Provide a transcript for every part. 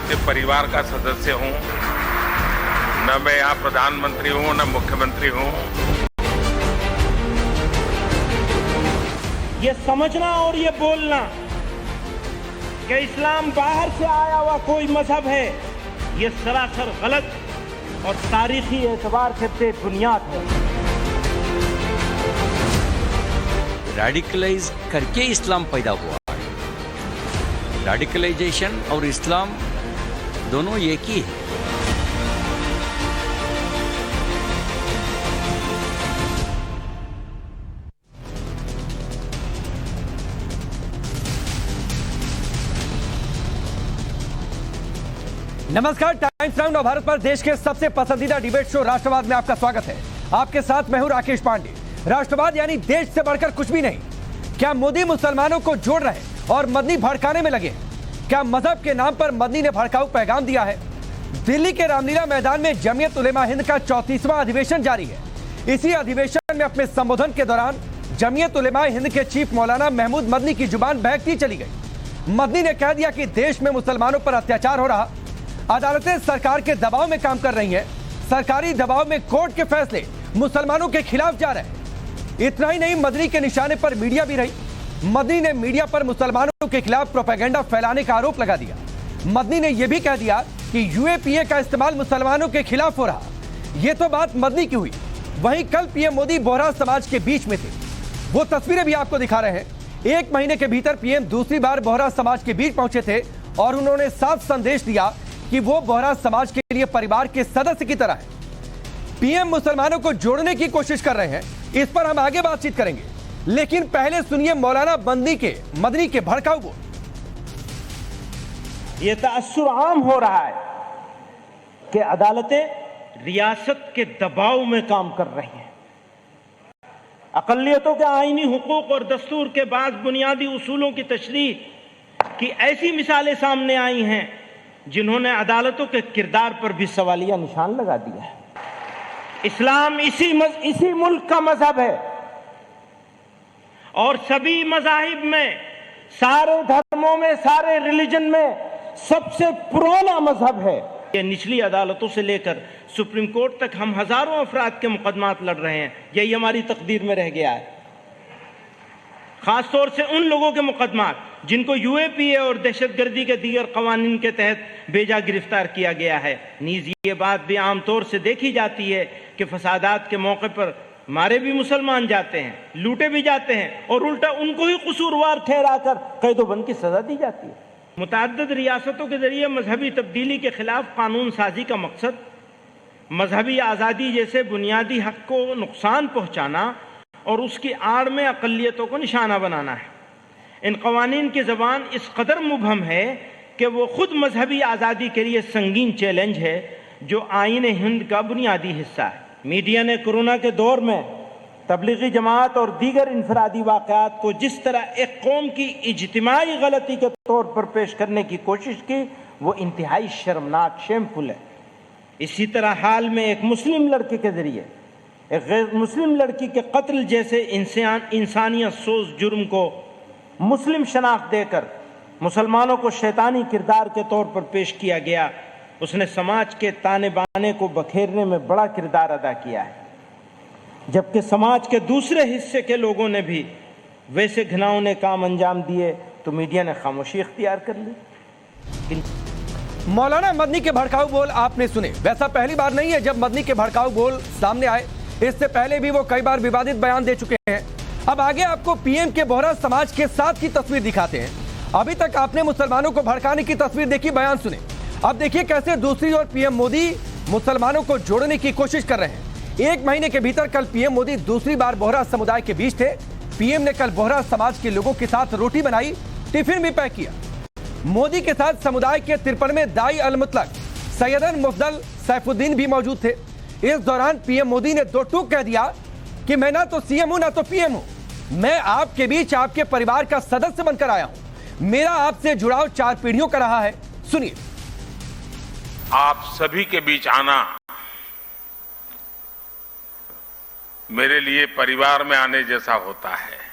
आपके परिवार का सदस्य हूं, न मैं यहाँ प्रधानमंत्री हूं, न मुख्यमंत्री हूं। ये समझना और ये बोलना कि इस्लाम बाहर से आया हुआ कोई मजहब है, ये सरासर गलत और तारीखी एतबार से बेबुनियाद है। रेडिकलाइज करके इस्लाम पैदा हुआ। रेडिकलाइजेशन और इस्लाम दोनों एक ही है। नमस्कार, टाइम्स नाउ भारत पर देश के सबसे पसंदीदा डिबेट शो राष्ट्रवाद में आपका स्वागत है। आपके साथ मैं हूं राकेश पांडे। राष्ट्रवाद यानी देश से बढ़कर कुछ भी नहीं। क्या मोदी मुसलमानों को जोड़ रहे और मदनी भड़काने में लगे? क्या मजहब के नाम पर मदनी ने भड़काऊ पैगाम दिया है? दिल्ली के रामलीला मैदान में जमीयत उलेमा हिंद का 34वां अधिवेशन जारी है। इसी अधिवेशन में अपने संबोधन के दौरान जमीयत उलेमा हिंद के चीफ मौलाना महमूद मदनी की जुबान बहकती चली गई। मदनी ने कह दिया कि देश में मुसलमानों पर अत्याचार हो रहा, अदालतें सरकार के दबाव में काम कर रही हैं, सरकारी दबाव में कोर्ट के फैसले मुसलमानों के खिलाफ जा रहे हैं। इतना ही नहीं, मदनी के निशाने पर मीडिया भी रही। मदनी ने मीडिया पर मुसलमानों के खिलाफ प्रोपेगेंडा फैलाने का आरोप लगा दिया। मदनी ने यह भी कह दिया कि यूएपीए का इस्तेमाल मुसलमानों के खिलाफ हो रहा। यह तो बात मदनी की हुई। वहीं कल पीएम मोदी बोहरा समाज के बीच में थे। वो तस्वीरें भी आपको दिखा रहे हैं। 1 महीने के भीतर पीएम दूसरी बार बोहरा समाज के बीच पहुंचे थे और उन्होंने साफ संदेश दिया कि वो बोहरा समाज के लिए परिवार के सदस्य की तरह है। पीएम मुसलमानों को जोड़ने की कोशिश कर रहे हैं। इस पर हम आगे बातचीत करेंगे, लेकिन पहले सुनिए मौलाना मदनी के भड़काऊ बोल। ये तअस्सुर आम हो रहा है कि अदालतें रियासत के दबाव में काम कर रही हैं। अक़लियतों के आईनी हुकूक और दस्तूर के बाद बुनियादी उसूलों की तशरीह की ऐसी मिसालें सामने आई हैं जिन्होंने अदालतों के किरदार पर भी सवालिया निशान लगा दिया है। इस्लाम इसी मुल्क का मजहब है और सभी मजाहिब में, सारे धर्मों में, सारे रिलीजन में सबसे पुराना मजहब है। ये निचली अदालतों से लेकर सुप्रीम कोर्ट तक हम हजारों अफराद के मुकदमात लड़ रहे हैं। यही हमारी तकदीर में रह गया है। खासतौर से उन लोगों के मुकदमात जिनको यूएपीए और दहशतगर्दी के दीगर कवानीन के तहत बेजा गिरफ्तार किया गया है। नीज ये बात भी आमतौर से देखी जाती है कि फसादात के मौके पर मारे भी मुसलमान जाते हैं, लूटे भी जाते हैं और उल्टा उनको ही कसूरवार ठहराकर कैदोबंद की सजा दी जाती है। मुतअद्दिद रियासतों के जरिए मजहबी तब्दीली के खिलाफ कानून साजी का मकसद मजहबी आज़ादी जैसे बुनियादी हक को नुकसान पहुँचाना और उसकी आड़ में अक़लियतों को निशाना बनाना है। इन कवानीन की ज़बान इस कदर मुबहम है कि वो खुद मजहबी आज़ादी के लिए संगीन चैलेंज है जो आईन हिंद का बुनियादी हिस्सा है। मीडिया ने कोरोना के दौर में तबलीगी जमात और दीगर इनफरादी वाक़यात को जिस तरह एक कौम की इज्तिमाई गलती के तौर पर पेश करने की कोशिश की, वो इंतहाई शर्मनाक, शेमफुल है। इसी तरह हाल में एक मुस्लिम लड़के के ज़रिए एक गैर मुस्लिम लड़की के कत्ल जैसे इंसानियत सोज जुर्म को मुस्लिम शनाख्त देकर मुसलमानों को शैतानी किरदार के तौर पर पेश किया गया। उसने समाज के ताने बाने को बखेरने में बड़ा किरदार अदा किया है, जबकि समाज के दूसरे हिस्से के लोगों ने भी वैसे घिनौने काम अंजाम दिए तो मीडिया ने खामोशी इख्तियार कर ली। मौलाना मदनी के भड़काऊ बोल आपने सुने। वैसा पहली बार नहीं है जब मदनी के भड़काऊ बोल सामने आए। इससे पहले भी वो कई बार विवादित बयान दे चुके हैं। अब आगे आपको पीएम के बोहरा समाज के साथ की तस्वीर दिखाते हैं। अभी तक आपने मुसलमानों को भड़काने की तस्वीर देखी, बयान सुने। अब देखिए कैसे दूसरी ओर पीएम मोदी मुसलमानों को जोड़ने की कोशिश कर रहे हैं। 1 महीने के भीतर कल पीएम मोदी दूसरी बार बोहरा समुदाय के बीच थे। पीएम ने कल बोहरा समाज के लोगों के साथ रोटी बनाई, टिफिन भी पैक किया। मोदी के साथ समुदाय के 53वें दाई अल मुतलक सैयदन मुफदल सैफुद्दीन भी मौजूद थे। इस दौरान पीएम मोदी ने 2 टूक कह दिया कि मैं ना तो सीएम हूं ना तो पीएम हूं। मैं आपके बीच आपके परिवार का सदस्य बनकर आया हूं। मेरा आपसे जुड़ाव 4 पीढ़ियों का रहा है। सुनिए। आप सभी के बीच आना मेरे लिए परिवार में आने जैसा होता है।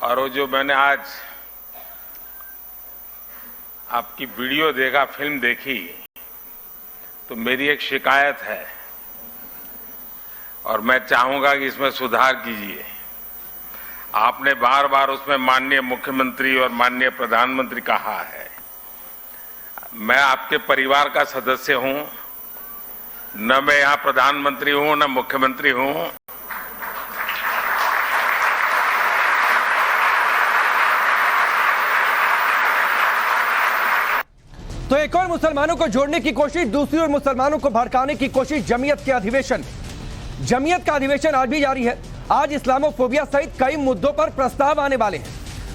और वो जो मैंने आज आपकी वीडियो देखा, फिल्म देखी, तो मेरी एक शिकायत है और मैं चाहूंगा कि इसमें सुधार कीजिए। आपने बार बार उसमें माननीय मुख्यमंत्री और माननीय प्रधानमंत्री कहा है। मैं आपके परिवार का सदस्य हूं, न मैं यहां प्रधानमंत्री हूं न मुख्यमंत्री हूं। तो एक और मुसलमानों को जोड़ने की कोशिश, दूसरी ओर मुसलमानों को भड़काने की कोशिश जमीयत के अधिवेशन। जमीयत का अधिवेशन आज भी जारी है। आज इस्लामोफोबिया सहित कई मुद्दों पर प्रस्ताव आने वाले हैं।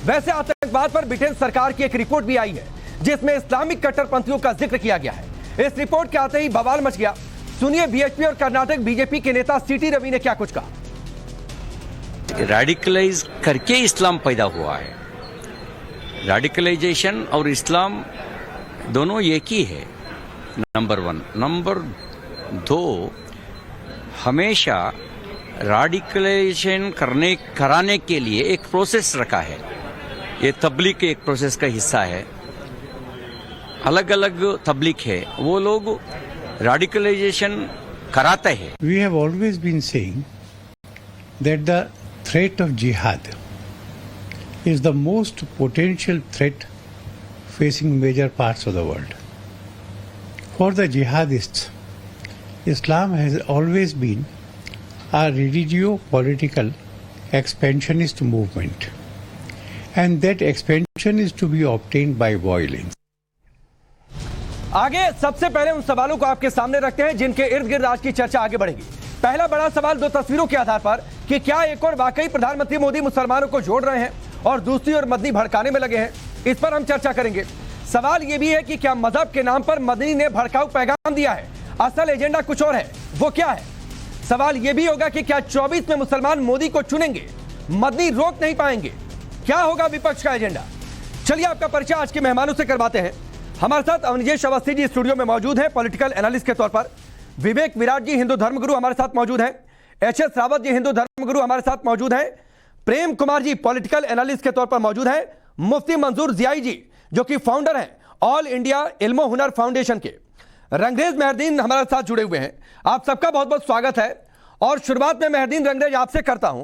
वैसे आतंकवाद पर ब्रिटेन सरकार की एक रिपोर्ट भी आई है जिसमें इस्लामिक कट्टरपंथियों का जिक्र किया गया है। इस रिपोर्ट के आते ही बवाल मच गया। सुनिए बीएचपी और कर्नाटक बीजेपी के नेता सीटी रवि ने क्या कुछ कहा। रेडिकलाइज करके इस्लाम पैदा हुआ है। रेडिकलाइजेशन और इस्लाम दोनों एक ही है, नंबर 1। नंबर 2, हमेशा रेडिकलाइजेशन कराने के लिए एक प्रोसेस रखा है। ये तबलीग के एक प्रोसेस का हिस्सा है। अलग अलग तबलीग है, वो लोग रेडिकलाइजेशन कराते हैं। We have always been saying that the threat of jihad is the most potential threat facing major parts of the world. For the jihadists, Islam has always been a religio-political expansionist movement, and that expansion is to be obtained by violence. आगे सबसे पहले उन सवालों को आपके सामने रखते हैं जिनके इर्द गिर्द आज की चर्चा आगे बढ़ेगी। पहला बड़ा सवाल दो तस्वीरों के आधार पर कि क्या एक और वाकई प्रधानमंत्री मोदी मुसलमानों को जोड़ रहे हैं और दूसरी ओर मदनी भड़काने में लगे हैं, इस पर हम चर्चा करेंगे। सवाल यह भी है कि क्या मजहब के नाम पर मदनी ने भड़काऊ पैगाम दिया है, असल एजेंडा कुछ और है, वो क्या है? सवाल यह भी होगा कि क्या 24 में मुसलमान मोदी को चुनेंगे, मदनी रोक नहीं पाएंगे? क्या होगा विपक्ष का एजेंडा? चलिए आपका परिचय आज के मेहमानों से करवाते हैं। हमारे साथ अवनिजेश अवस्थी जी स्टूडियो में मौजूद हैं, पॉलिटिकल एनालिस्ट के तौर पर। विवेक विराट जी हिंदू धर्मगुरु हमारे साथ मौजूद हैं। एचएस रावत जी हिंदू धर्मगुरु हमारे साथ मौजूद हैं। प्रेम कुमार जी पॉलिटिकल एनालिस्ट के तौर पर मौजूद हैं। मुफ्ती मंजूर जियाई जी जो कि फाउंडर हैं ऑल इंडिया इल्मो हुनर फाउंडेशन के। रंगरेज मेहरदीन हमारे साथ जुड़े हुए हैं। आप सबका बहुत बहुत स्वागत है। और शुरुआत में मेहरदीन रंगरेज आपसे करता हूं,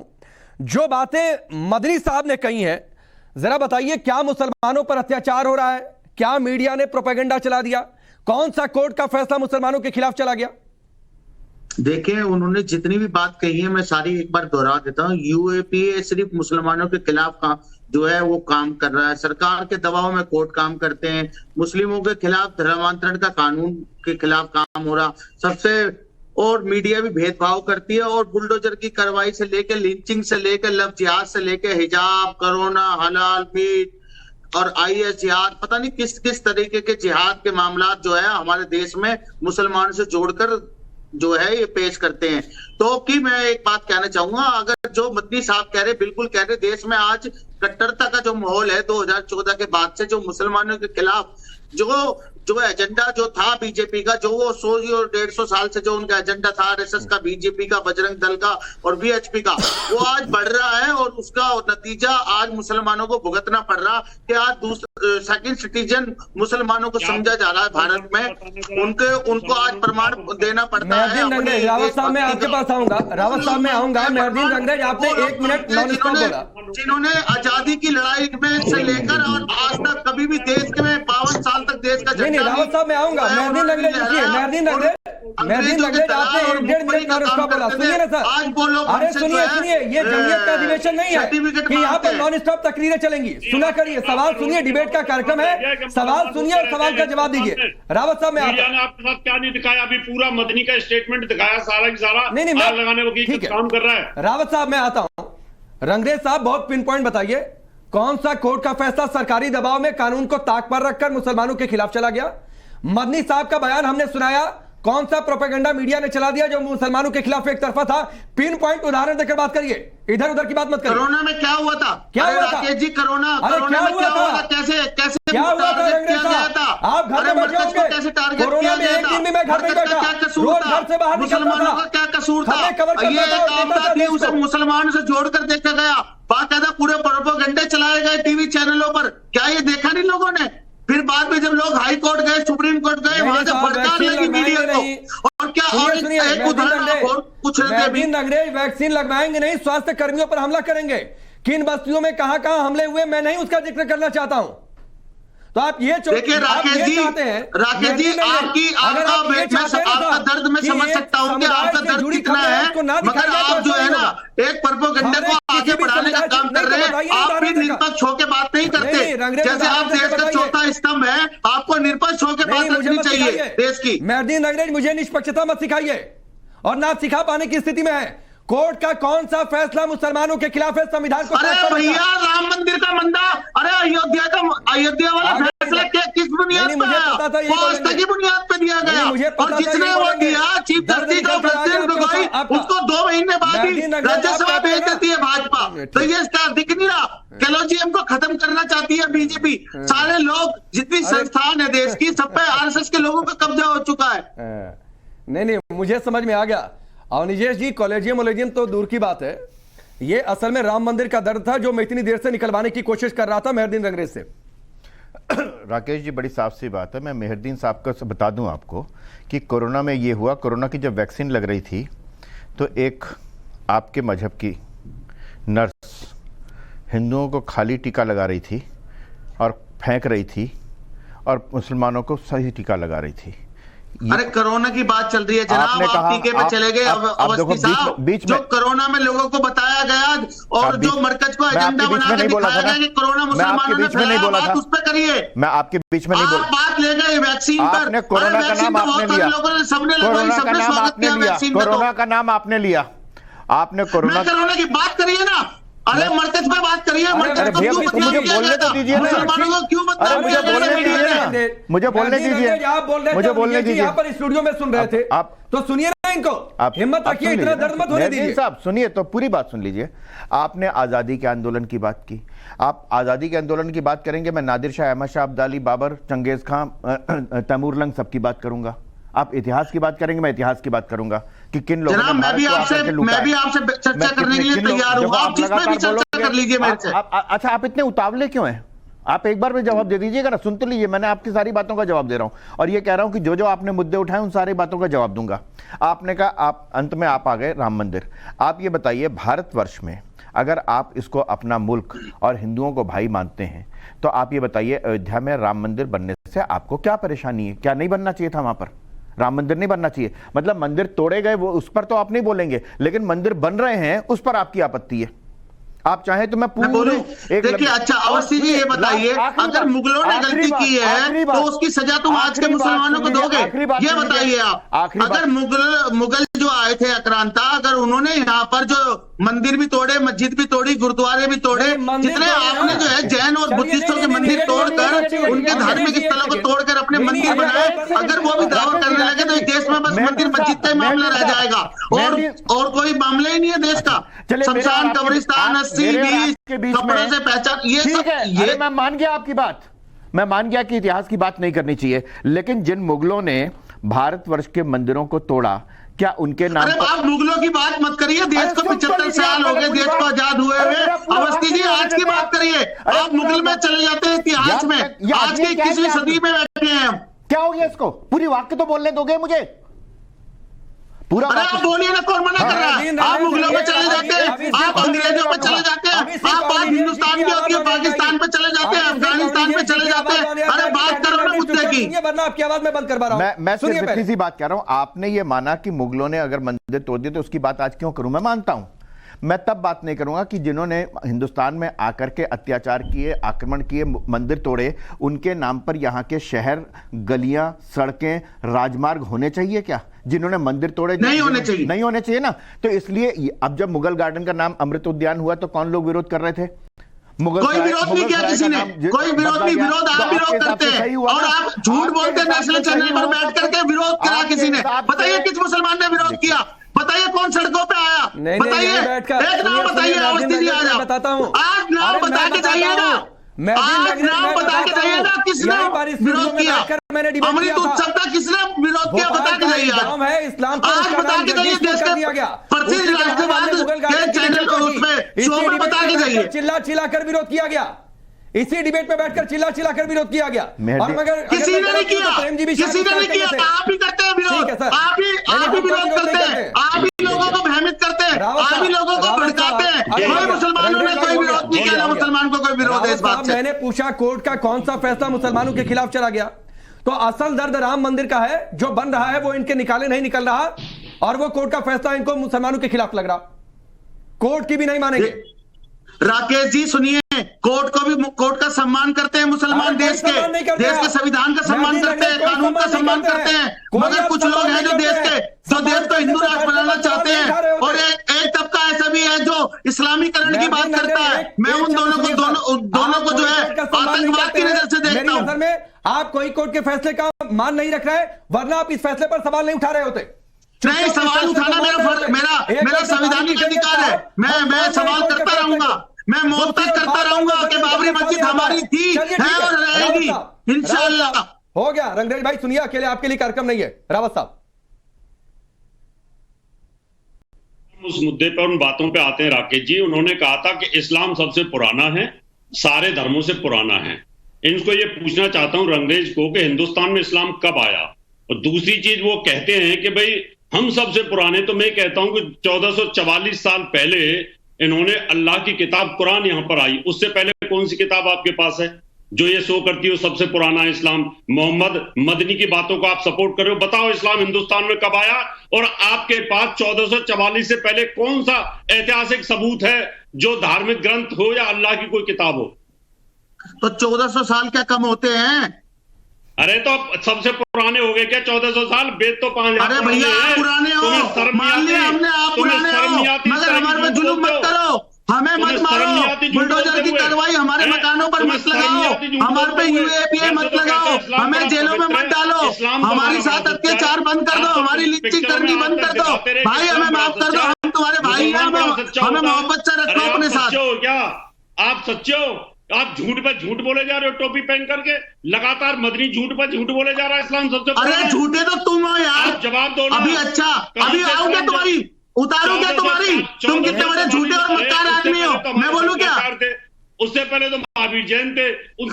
जो बातें मदनी साहब ने कही हैं, जरा बताइए क्या मुसलमानों पर अत्याचार हो रहा है? क्या मीडिया ने प्रोपेगेंडा चला दिया? कौन सा कोर्ट का फैसला मुसलमानों के खिलाफ चला गया? देखिए, उन्होंने जितनी भी बात कही है मैं सारी एक बार दोहरा देता हूँ। यूएपीए सिर्फ मुसलमानों के खिलाफ जो है वो काम कर रहा है। सरकार के दबाव में कोर्ट काम करते हैं। मुस्लिमों के खिलाफ धर्मांतरण का कानून के खिलाफ काम हो रहा सबसे, और मीडिया भी भेदभाव करती है। और बुलडोजर की कार्रवाई से लेकर लिंचिंग से लेकर लव जिहाद से लेकर हिजाब, कोरोना, हलाल फीड और आईएस जिहाद, पता नहीं किस किस तरीके के जिहाद के मामला जो है हमारे देश में मुसलमानों से जोड़कर जो है ये पेश करते हैं। तो कि मैं एक बात कहना चाहूंगा, अगर जो मदनी साहब कह रहे, बिल्कुल कह रहे, देश में आज कट्टरता का जो माहौल है 2014 के बाद से, जो मुसलमानों के खिलाफ जो एजेंडा जो था बीजेपी का, जो वो 100 और 150 साल से जो उनका एजेंडा था, आरएसएस का, बीजेपी का, बजरंग दल का और बीएचपी का, वो आज बढ़ रहा है। और उसका नतीजा आज मुसलमानों को भुगतना पड़ रहा कि आज सेकंड सिटीजन मुसलमानों को समझा जा रहा है भारत में। उनको आज प्रमाण देना पड़ता है। रावत साहब मैं आपके पास आऊंगा, रावत साहब मैं आऊंगा। मेहरदीन रंगरेज आपने 1 मिनट जिन्होंने आजादी की लड़ाई में से लेकर और आज तक कभी भी देश के में 52 साल तक देश का रावत साहब मैं आऊंगा। मेहरदीन रंगरेज आपने 1.5 मिनट नॉन स्टॉप बोला। सुनिए ना सर, अरे सुनिए, ये जमीयत का अधिवेशन नहीं है कि यहाँ पर नॉन स्टॉप तकरीरें चलेंगी। सुना करिए, सवाल सुनिए, डिबेट का कार्यक्रम है, सवाल सुनिए और सवाल का जवाब दीजिए। रावत साहब मैं आपके साथ क्या नहीं दिखाया, अभी पूरा मदनी का स्टेटमेंट दिखाया, सारा की सारा नहीं लगाने की काम कर रहा है। रावत साहब मैं आता हूं। रंगरेज साहब बहुत पिन पॉइंट बताइए, कौन सा कोर्ट का फैसला सरकारी दबाव में कानून को ताक पर रखकर मुसलमानों के खिलाफ चला गया? मदनी साहब का बयान हमने सुनाया, कौन सा प्रोपेगेंडा मीडिया ने चला दिया जो मुसलमानों के खिलाफ एक तरफा था? पिन पॉइंट उदाहरण देकर बात करिए, इधर उधर की बात मत करिए। कोरोना में क्या हुआ था? क्या हुआ था? जी कोरोना में क्या हुआ था? कैसे क्या हुआ था रंगरेज साहब? आप घर में बैठे होंगे, कैसे टारगेट कोरोना में एक दिन भी मैं घर में बैठा, रोज घर से बाहर मुसलमानों का क्या कसूर था? ये एक आपदा थी, उसे मुसलमानों से जोड़कर देखा गया। बाकायदा पूरे प्रोपेगेंडे चलाए गए टीवी चैनलों पर, क्या ये देखा नहीं लोगों ने? फिर बाद में जब लोग हाई कोर्ट गए, सुप्रीम कोर्ट गए, वहां से फटकार लगी मीडिया को। और क्या और एक उदाहरण और पूछ रहे थे अभी, अंग्रेज वैक्सीन लगवाएंगे नहीं, स्वास्थ्य कर्मियों पर हमला करेंगे। किन बस्तियों में कहां हमले हुए मैं नहीं उसका जिक्र करना चाहता हूं। तो आप ये देखिए राकेश जी, आपका दर्द मैं समझ सकता हूं कि आपका दर्द कितना है, मगर आप जो है ना एक प्रोपेगेंडा को आगे बढ़ाने का काम कर रहे हैं। आप भी निष्पक्ष होकर बात नहीं करते, जैसे आप देश का चौथा स्तंभ है, आपको निष्पक्ष होकर बात रखनी चाहिए देश की। मेहरदीन अंग्रेज मुझे निष्पक्षता मत सिखाइए, और ना सिखा पाने की स्थिति में है। कोर्ट का कौन सा फैसला मुसलमानों के खिलाफ है? संविधान को अरे भैया, राम मंदिर का मंदा, अरे अयोध्या वाला फैसला किस बुनियाद पर आया? वो आस्था की बुनियाद पर दिया गया, और जिसने वो दिया चीफ जस्टिस का प्रेसिडेंट गोगोई, उसको 2 महीने बाद ही राज्यसभा भेज देती है भाजपा। तो ये इसका दिख नहीं रहा? कॉलेजियम को खत्म करना चाहती है बीजेपी। सारे लोग, जितनी संस्थान है देश की, सब पे आरएसएस के लोगों का कब्जा हो चुका है। नहीं, मुझे समझ में आ गया। और निजेश जी, कॉलेजियम तो दूर की बात है, ये असल में राम मंदिर का दर्द था जो मैं इतनी देर से निकलवाने की कोशिश कर रहा था मेहरदीन अंग्रेज से। राकेश जी, बड़ी साफ सी बात है। मैं मेहरदीन साहब को बता दूं आपको कि कोरोना में ये हुआ, कोरोना की जब वैक्सीन लग रही थी तो एक आपके मजहब की नर्स हिंदुओं को खाली टीका लगा रही थी और फेंक रही थी, और मुसलमानों को सही टीका लगा रही थी। अरे कोरोना की बात चल रही है जनाब, आप टीके पे चले गए अवस्थी साहब। जो कोरोना में लोगों को बताया गया और जो मरकज को एजेंडा बना के दिखाया गया कि कोरोना मुसलमानों ने फैलाया, बात उस पर करिए। मैं आपके बीच में नहीं बोला। आप बात ले गए वैक्सीन पर। कोरोना का नाम आपने लिया, लोगों ने सबने लगवाई, सबने स्वागत किया वैक्सीन का। कोरोना का नाम आपने लिया, आपने कोरोना की बात करिए ना। अरे मरकज पे बात करिए, मरकज को क्यों बदनाम मुझे किया बोलने तो दीजिए, मुसलमानों को क्यों बदनाम किया? मुझे बोलने दीजिए, मुझे बोलने दीजिए, आप बोल रहे थे, मुझे बोलने दीजिए। यहाँ पर स्टूडियो में सुन रहे थे आप, तो सुनिए ना इनको, हिम्मत रखिए, इतना दर्द मत होने दीजिए। साहब सुनिए तो, पूरी बात सुन लीजिए। आपने आजादी के आंदोलन की बात की, आप आजादी के आंदोलन की बात करेंगे, मैं नादिर शाह, अहमद शाह अब्दाली, बाबर, चंगेज खां, तैमूर लंग सबकी बात करूंगा। आप इतिहास की बात करेंगे, मैं इतिहास की बात करूंगा कि किन लोगों ने मैं भी आपसे चर्चा करने के लिए तैयार हूं। आप जिस पर भी चर्चा कर लीजिए मेरे से। अच्छा, आप इतने उतावले क्यों हैं? आप एक बार भी जवाब दे दीजिएगा ना। सुन तो लीजिए, मैंने आपकी सारी बातों का जवाब दे रहा हूं, और ये कह रहा हूं कि जो जो आपने मुद्दे उठाए उन सारी बातों का जवाब दूंगा। आपने कहा, आप अंत में आप आ गए राम मंदिर। आप ये बताइए, भारतवर्ष में अगर आप इसको अपना मुल्क और हिंदुओं को भाई मानते हैं, तो आप ये बताइए, अयोध्या में राम मंदिर बनने से आपको क्या परेशानी है? क्या नहीं बनना चाहिए था? वहां पर राम मंदिर नहीं बनना चाहिए? मतलब मंदिर तोड़े गए वो, उस पर तो आप नहीं बोलेंगे, लेकिन मंदिर बन रहे हैं उस पर आपकी आपत्ति है। आप चाहे तो मैं पूरे देखिए। अच्छा अवस्थी जी, ये बताइए, अगर मुगलों ने गलती की है तो उसकी सजा तुम आज के मुसलमानों को दोगे? ये बताइए आप। अगर मुगल जो आए थे आक्रांता, अगर उन्होंने यहाँ पर जो मंदिर भी तोड़े, मस्जिद भी तोड़ी, गुरुद्वारे भी तोड़े, जितने आपने जो है जैन और बुद्धिस्टों के मंदिर तोड़कर, उनके धार्मिक स्थलों को तोड़कर अपने मंदिर बनाए, अगर वो भी दावा करने लगे तो इस देश में बस मंदिर मस्जिद का ही मामला रह जाएगा, और कोई मामला ही नहीं है देश का। शमशान, कब्रिस्तान, 80-20 कपड़ों से पहचान, ये मैं मान गया आपकी बात, मैं मान गया कि इतिहास की बात नहीं करनी चाहिए, लेकिन जिन मुगलों ने भारतवर्ष के मंदिरों को तोड़ा, क्या उनके नाम? अरे आप मुगलों की बात मत करिए, देश को 75 साल हो गए देश को आजाद हुए हुए। अवस्थी जी, आज की बात करिए। आप मुगल में चले जाते हैं इतिहास में, आज की 21वीं सदी में बैठे हैं हम। क्या हो गया इसको? पूरी वाक्य तो बोलने दोगे मुझे? पूरा आप बोलिए ना, कौन मना कर रहा है? आप मुगलों में चले जाते हैं, आप अंग्रेजों में चले जाते हैं, आप बात हिंदुस्तान की होती है, पाकिस्तान पे चले जाते हैं, अफगानिस्तान पे चले जाते हैं। अरे बात करो ना मुद्दे की। आपकी आवाज में बंद करवा रहा हूं। मैं सिर्फ इतनी सी बात कह रहा हूं, आपने ये माना कि मुगलों ने अगर मंदिर तोड़ दिए तो उसकी बात आज क्यों करूं? मैं मानता हूं, मैं तब बात नहीं करूंगा कि जिन्होंने हिंदुस्तान में आकर के अत्याचार किए, आक्रमण किए, मंदिर तोड़े, उनके नाम पर यहाँ के शहर, गलियां, सड़कें, राजमार्ग होने चाहिए क्या? जिन्होंने मंदिर तोड़े नहीं होने चाहिए, नहीं होने चाहिए ना। तो इसलिए अब जब मुगल गार्डन का नाम अमृत उद्यान हुआ तो कौन लोग विरोध कर रहे थे? कोई विरोध नहीं किया किसी ने, कोई विरोध नहीं। विरोध आप विरोध करते हैं और आप झूठ बोलते हैं नेशनल चैनल पर बैठ करके। विरोध करा किसी ने? बताइए किस मुसलमान ने विरोध किया? बताइए कौन सड़कों पे आया? बताइए, एक नाम बताइए। अवस्थी जी आ जाओ, बताता हूँ, आज नाम बता के जाइएगा। मैं भी आज लग रहा नाम मैं बता के बताता जाइए ना हूं, किसने यहीं पर इस वीडियो विरोध में किया, बैठकर मैंने डिबेट किया अमृत था। उत्सव का किसने विरोध किया, भोपाल बता के का जाइए एक आज। गांव है, इस्लामपुर, आज उसका बता नाम के जाइए जगदीशपुर देश कर दिया गया। के प्रसिद्ध उसके जवाब में राष्ट्रवाद मुगल गार्डन के की चैनल को डिबेट उसमें की। शो इसी में डिबेट बता के में जाइए। चिल्ला चिल्ला कर विरोध किया गया, इसी डिबेट में बैठकर चिल्ला चिल्ला कर विरोध किया गया। और मगर किसी ने नहीं किया, प्रेम जी भी किसी ने नहीं किया, आप ही करते हैं विरोध, ठीक है सर, आप ही विरोध करते हैं, आप ही लोगों को भ्रमित करते हैं, आप ही लोगों को भड़काते हैं। कोई मुसलमानों ने कोई विरोध नहीं किया, मुसलमान को कोई विरोध है इस बात से। मैंने पूछा कोर्ट का कौन सा फैसला मुसलमानों के खिलाफ चला गया, तो असल दर्द राम मंदिर का है, जो बन रहा है वो इनके निकाले नहीं निकल रहा, और वो कोर्ट का फैसला इनको मुसलमानों के खिलाफ लग रहा, कोर्ट की भी नहीं मानेंगे। राकेश जी सुनिए, कोर्ट का सम्मान करते हैं मुसलमान, देश के संविधान का सम्मान करते हैं, कानून का सम्मान करते हैं, मगर कुछ लोग हैं जो देश को हिंदू राष्ट्र बनाना चाहते हैं, और एक तबका ऐसा भी है जो इस्लामीकरण की बात करता है। मैं उन दोनों को जो है आतंकवाद की नजर से देखता हूं। नजर में आप कोई कोर्ट के फैसले का मान नहीं रख रहे, वरना आप इस फैसले पर सवाल नहीं उठा रहे होते। नहीं, सवाल उठाना मेरा संवैधानिक अधिकार है, मैं सवाल करता रहूंगा, मैं मौत तक करता रहूंगा कि बाबरी मस्जिद हमारी थी, है और रहेगी इंशाअल्लाह। हो गया रंगरेज भाई, सुनिए, अकेले आपके लिए कार्यक्रम नहीं है। रावत साहब, उस मुद्दे पर उन बातों पे आते हैं। राकेश जी, उन्होंने कहा था कि इस्लाम सबसे पुराना है, सारे धर्मों से पुराना है। इनको ये पूछना चाहता हूं रंगरेज को कि हिंदुस्तान में इस्लाम कब आया। और दूसरी चीज वो कहते हैं कि भाई हम सबसे पुराने, तो मैं कहता हूं कि 1444 साल पहले इन्होंने अल्लाह की किताब कुरान यहां पर आई। उससे पहले कौन सी किताब आपके पास है जो ये शो करती हो सबसे पुराना इस्लाम? मोहम्मद मदनी की बातों को आप सपोर्ट कर रहे हो। बताओ इस्लाम हिंदुस्तान में कब आया, और आपके पास 1444 से पहले कौन सा ऐतिहासिक सबूत है जो धार्मिक ग्रंथ हो या अल्लाह की कोई किताब हो? तो 1400 साल क्या कम होते हैं? अरे तो सबसे पुराने हो गए क्या 1400 साल? वेद तो 5000। अरे भैया आप पुराने हो, मान लिया हमने, आप पुराने हो, मगर हमारे पे जुल्म मत करो, हमें मत मारो, बुलडोजर की कार्रवाई हमारे मकानों पर मत लगाओ, हमारे पे यूएपीए मत लगाओ, हमें जेलों में मत डालो, हमारे साथ अत्याचार बंद कर दो, हमारी लिंचिंग करनी बंद कर दो। भाई हमें माफ कर दो, हम तुम्हारे भाई हैं, हमें मोहब्बत से रखो अपने साथ। क्या आप सच्चे हो? आप झूठ पे झूठ बोले जा रहे हो, टोपी पहन करके लगातार। मदनी झूठ पर झूठ बोले जा रहा है। इस्लाम सबसे अरे झूठे तो तुम हो यार, जवाब दो ना। अभी अच्छा अभी आओगे तुम्हारी, उतारोगे तुम्हारी, तुम कितने बड़े झूठे और मक्कार आदमी हो, मैं बोलूं क्या? उससे पहले तो महावीर जैन थे।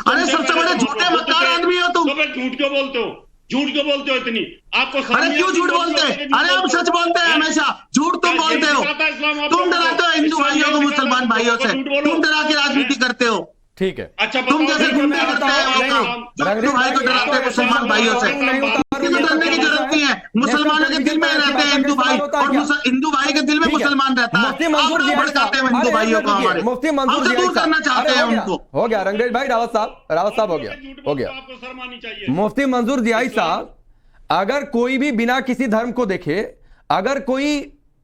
अरे सबसे बड़े झूठे मक्कार आदमी हो तुम। तो झूठ क्यों बोलते हो? झूठ क्यों बोलते हो इतनी? आपको अरे क्यों झूठ बोलते हैं? अरे हम सच बोलते हैं हमेशा, झूठ तुम बोलते हो। तुम डराते हो हिंदू भाइयों को मुसलमान भाइयों से, तुम डरा के राजनीति करते हो। ठीक है, अच्छा तुम जैसे गुंडे करते हैं हिंदू भाई को डराते हैं मुसलमान भाइयों से। डरने की जरूरत नहीं है, मुसलमानों के दिल में रहते हैं हिंदू भाई, और हिंदू भाई के दिल में मुसलमान रहता है। आप भड़काते हैं हिंदू भाइयों को, हमारे मुफ्ती मंजूर हमसे दूर करना चाहते हैं उनको। हो गया रंगरेज भाई, रावत साहब हो गया। मुफ्ती मंजूर जियाई साहब, अगर कोई भी बिना किसी धर्म को देखे, अगर कोई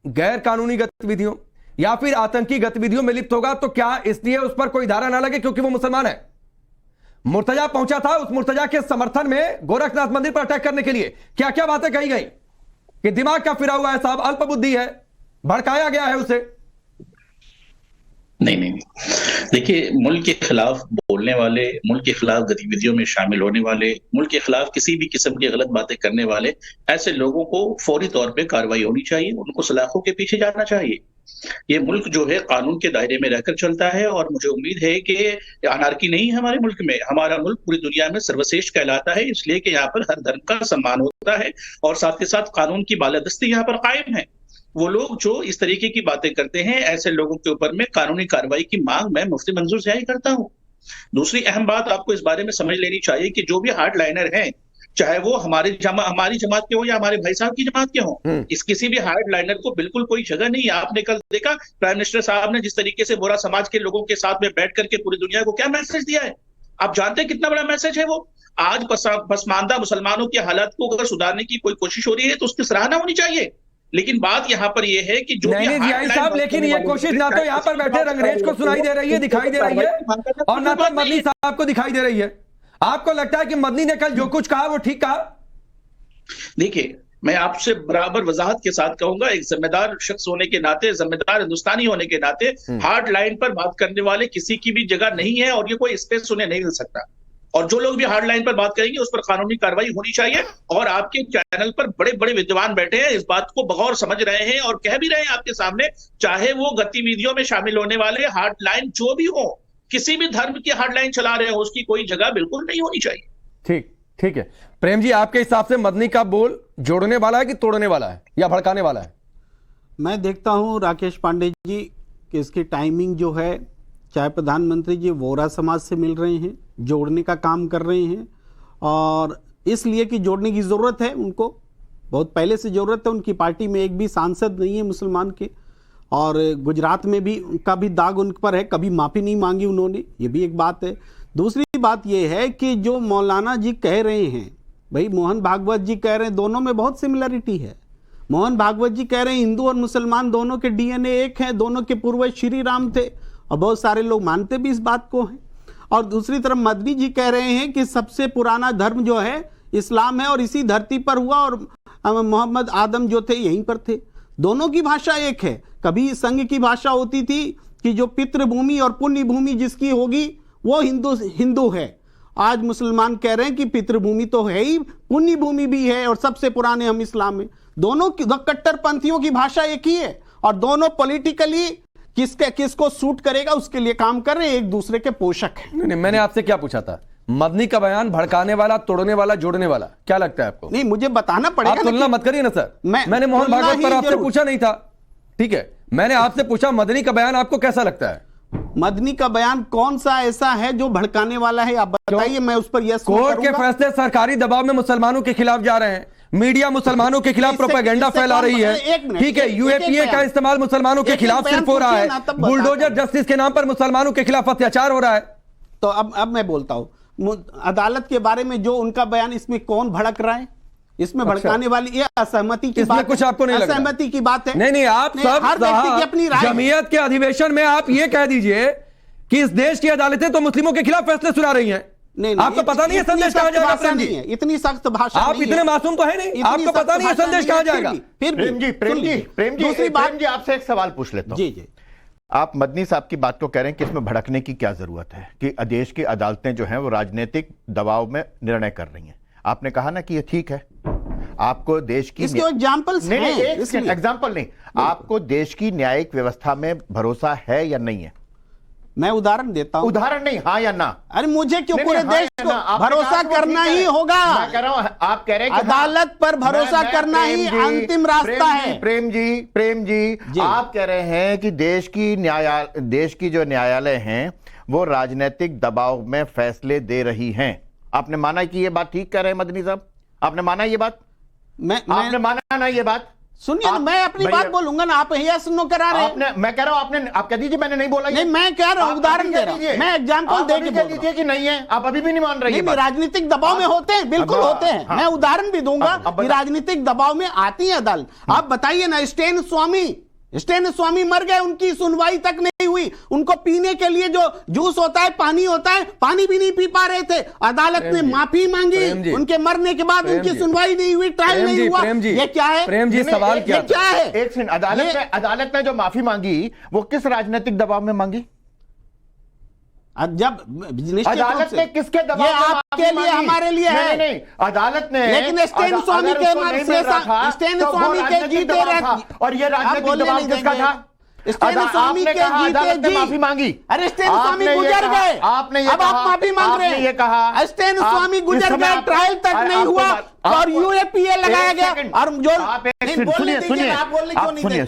गैर कानूनी गतिविधियों या फिर आतंकी गतिविधियों में लिप्त होगा, तो क्या इसलिए उस पर कोई धारा ना लगे क्योंकि वो मुसलमान है? मुर्तजा पहुंचा था, उस मुर्तजा के समर्थन में गोरखनाथ मंदिर पर अटैक करने के लिए क्या क्या बातें कही गई कि दिमाग का फिरा हुआ है साहब, अल्प बुद्धि है, भड़काया गया है उसे। नहीं, देखिए, मुल्क के खिलाफ बोलने वाले, मुल्क के खिलाफ गतिविधियों में शामिल होने वाले, मुल्क के खिलाफ किसी भी किस्म की गलत बातें करने वाले ऐसे लोगों को फौरी तौर पे कार्रवाई होनी चाहिए, उनको सलाखों के पीछे जाना चाहिए। ये मुल्क जो है कानून के दायरे में रहकर चलता है, और मुझे उम्मीद है कि अनार्की नहीं है हमारे मुल्क में। हमारा मुल्क पूरी दुनिया में सर्वश्रेष्ठ कहलाता है, इसलिए कि यहाँ पर हर धर्म का सम्मान होता है, और साथ के साथ कानून की बालादस्ती यहाँ पर कायम है। वो लोग जो इस तरीके की बातें करते हैं, ऐसे लोगों के ऊपर में कानूनी कार्रवाई की मांग मैं मुफ्ती मंजूर जियाई करता हूँ। दूसरी अहम बात आपको इस बारे में समझ लेनी चाहिए कि जो भी हार्डलाइनर हैं, चाहे वो हमारी जमात के हो या हमारे भाई साहब की जमात के हों, इस किसी भी हार्डलाइनर को बिल्कुल कोई जगह नहीं है। आपने कल देखा प्राइम मिनिस्टर साहब ने जिस तरीके से बोरा समाज के लोगों के साथ में बैठ करके पूरी दुनिया को क्या मैसेज दिया है। आप जानते हैं कितना बड़ा मैसेज है वो। आज पसमानदा मुसलमानों की हालत को अगर सुधारने की कोई कोशिश हो रही है तो उसकी सराहना होनी चाहिए। लेकिन बात यहाँ पर यह है कि जो जियाई साहब, लेकिन ये कोशिश ना तो यहाँ पर बैठे रंगरेज को सुनाई दे रही है, दिखाई दे रही है, और ना तो मदनी साहब को दिखाई दे रही है। आपको लगता है कि मदनी ने कल जो कुछ कहा वो ठीक कहा? देखिए, मैं आपसे बराबर वजाहत के साथ कहूंगा, एक जिम्मेदार शख्स होने के नाते, जिम्मेदार हिंदुस्तानी होने के नाते, हार्ड लाइन पर बात करने वाले किसी की भी जगह नहीं है और ये कोई स्पेस उन्हें नहीं मिल सकता। और जो लोग भी हार्ड लाइन पर बात करेंगे उस पर कानूनी कार्रवाई होनी चाहिए। और आपके चैनल पर बड़े बड़े विद्वान बैठे हैं, इस बात को बगौर समझ रहे हैं और कह भी रहे हैं आपके सामने, चाहे वो गतिविधियों में शामिल होने वाले हार्ड लाइन जो भी हो, किसी भी धर्म की हार्ड लाइन चला रहे हो, उसकी कोई जगह बिल्कुल नहीं होनी चाहिए। ठीक है। प्रेम जी, आपके हिसाब से मदनी का बोल जोड़ने वाला है कि तोड़ने वाला है या भड़काने वाला है? मैं देखता हूं राकेश पांडे जी कि इसकी टाइमिंग जो है, चाहे प्रधानमंत्री जी वोरा समाज से मिल रहे हैं, जोड़ने का काम कर रहे हैं, और इसलिए कि जोड़ने की ज़रूरत है, उनको बहुत पहले से ज़रूरत है। उनकी पार्टी में एक भी सांसद नहीं है मुसलमान के, और गुजरात में भी उनका भी दाग उन पर है, कभी माफ़ी नहीं मांगी उन्होंने, ये भी एक बात है। दूसरी बात यह है कि जो मौलाना जी कह रहे हैं, भाई मोहन भागवत जी कह रहे हैं, दोनों में बहुत सिमिलरिटी है। मोहन भागवत जी कह रहे हैं हिंदू और मुसलमान दोनों के डीएनए एक हैं, दोनों के पूर्वज श्री राम थे, और बहुत सारे लोग मानते भी इस बात को हैं। और दूसरी तरफ मदनी जी कह रहे हैं कि सबसे पुराना धर्म जो है इस्लाम है और इसी धरती पर हुआ, और मोहम्मद आदम जो थे यहीं पर थे। दोनों की भाषा एक है। कभी संघ की भाषा होती थी कि जो पितृभूमि और पुण्य भूमि जिसकी होगी वो हिंदू है। आज मुसलमान कह रहे हैं कि पितृभूमि तो है ही, पुण्य भूमि भी है, और सबसे पुराने हम इस्लाम में। दोनों की कट्टरपंथियों की भाषा एक ही है, और दोनों पॉलिटिकली किसको सूट करेगा उसके लिए काम कर रहे हैं, एक दूसरे के पोषक हैं। नहीं, मैंने आपसे क्या पूछा था? मदनी का बयान भड़काने वाला, तोड़ने वाला, जोड़ने वाला, क्या लगता है आपको? नहीं, मुझे बताना पड़ेगा। आप तुलना मत करिए ना सर। मैंने मोहन भागवत पर आपसे पूछा नहीं था, ठीक है? मैंने आपसे पूछा मदनी का बयान आपको कैसा लगता है? मदनी का बयान कौन सा ऐसा है जो भड़काने वाला है, आप बताइए, मैं उस पर यस कोर्ट के फैसले सरकारी दबाव में मुसलमानों के खिलाफ जा रहे हैं, मीडिया मुसलमानों के खिलाफ प्रोपेगेंडा फैला रही है, ठीक है? यूएपीए का इस्तेमाल मुसलमानों के खिलाफ सिर्फ हो रहा है, बुलडोजर जस्टिस के नाम पर मुसलमानों के खिलाफ अत्याचार हो रहा है। तो अब मैं बोलता हूं, अदालत के बारे में जो उनका बयान, इसमें कौन भड़क रहा है? इसमें भड़काने वाली ये असहमति की बात, कुछ आपको नहीं लग रहा? असहमति की बात है। नहीं, आप सब हर व्यक्ति की अपनी राय। जमीयत के अधिवेशन में आप ये कह दीजिए कि इस देश की अदालतें तो मुस्लिमों के खिलाफ फैसले सुना रही हैं। नहीं, आपको पता नहीं है संदेश कहां जाएगा? प्रेम जी, इतनी सख्त भाषा आप इतने मासूम तो है नहीं, आपको पता नहीं है संदेश कहां जाएगा? प्रेम जी आपसे एक सवाल पूछ लेता हूं। जी। आप मदनी साहब की बात को कह रहे हैं कि इसमें भड़कने की क्या जरूरत है, कि देश की अदालतें जो हैं वो राजनीतिक दबाव में निर्णय कर रही हैं। आपने कहा ना कि ये ठीक है, आपको देश की एग्जाम्पल नहीं, आपको देश की न्यायिक व्यवस्था में भरोसा है या नहीं है? मैं उदाहरण देता हूं। उदाहरण नहीं, हाँ या ना? अरे मुझे क्यों, पूरे देश को भरोसा करना ही होगा। मैं कह रहा हूं, आप कह रहे हैं अदालत पर भरोसा करना ही अंतिम रास्ता है। प्रेम जी, आप कह रहे हैं कि देश की जो न्यायालय हैं वो राजनीतिक दबाव में फैसले दे रही हैं। आपने माना कि ये बात ठीक कह रहे हैं मदनी साहब? आपने माना ये बात? आपने माना ना ये बात? सुनिए, मैं अपनी बात बोलूंगा ना, आप यस नो करा रहे हैं। मैं कह रहा हूं, आप कह दीजिए मैंने नहीं बोला। नहीं, मैं कह रहा हूं, उदाहरण दे रहा हूं, मैं एग्जांपल दे के बोल दीजिए कि नहीं है, आप अभी भी नहीं मान रही है। राजनीतिक दबाव में होते हैं, बिल्कुल होते हैं। मैं उदाहरण भी दूंगा कि राजनीतिक दबाव में आती है अदालत। आप बताइए ना, स्टेन स्वामी मर गए, उनकी सुनवाई तक नहीं हुई, उनको पीने के लिए जो जूस होता है, पानी होता है, पानी भी नहीं पी पा रहे थे, अदालत ने माफी मांगी, उनके मरने के बाद उनकी सुनवाई नहीं हुई, ट्रायल नहीं हुआ। ये क्या है? प्रेम जी, सवाल क्या है? एक सेकंड, अदालत ने जो माफी मांगी वो किस राजनीतिक दबाव में मांगी? जब अदालत ने किसके दबाव ये आपके लिए, हमारे लिए है? नहीं, अदालत ने, लेकिन स्टेन स्वामी के जीते रहते, और ये राजनीतिक दबाव किसका था? स्टेन स्वामी के जीते जी माफी मांगी। अरे स्टेन स्वामी गुजर गए, आपने अब आप माफी मांग रहे हैं। ये कहा स्टेन स्वामी गुजर गए, ट्रायल तक नहीं हुआ और यूएपीए लगाया गया। और जो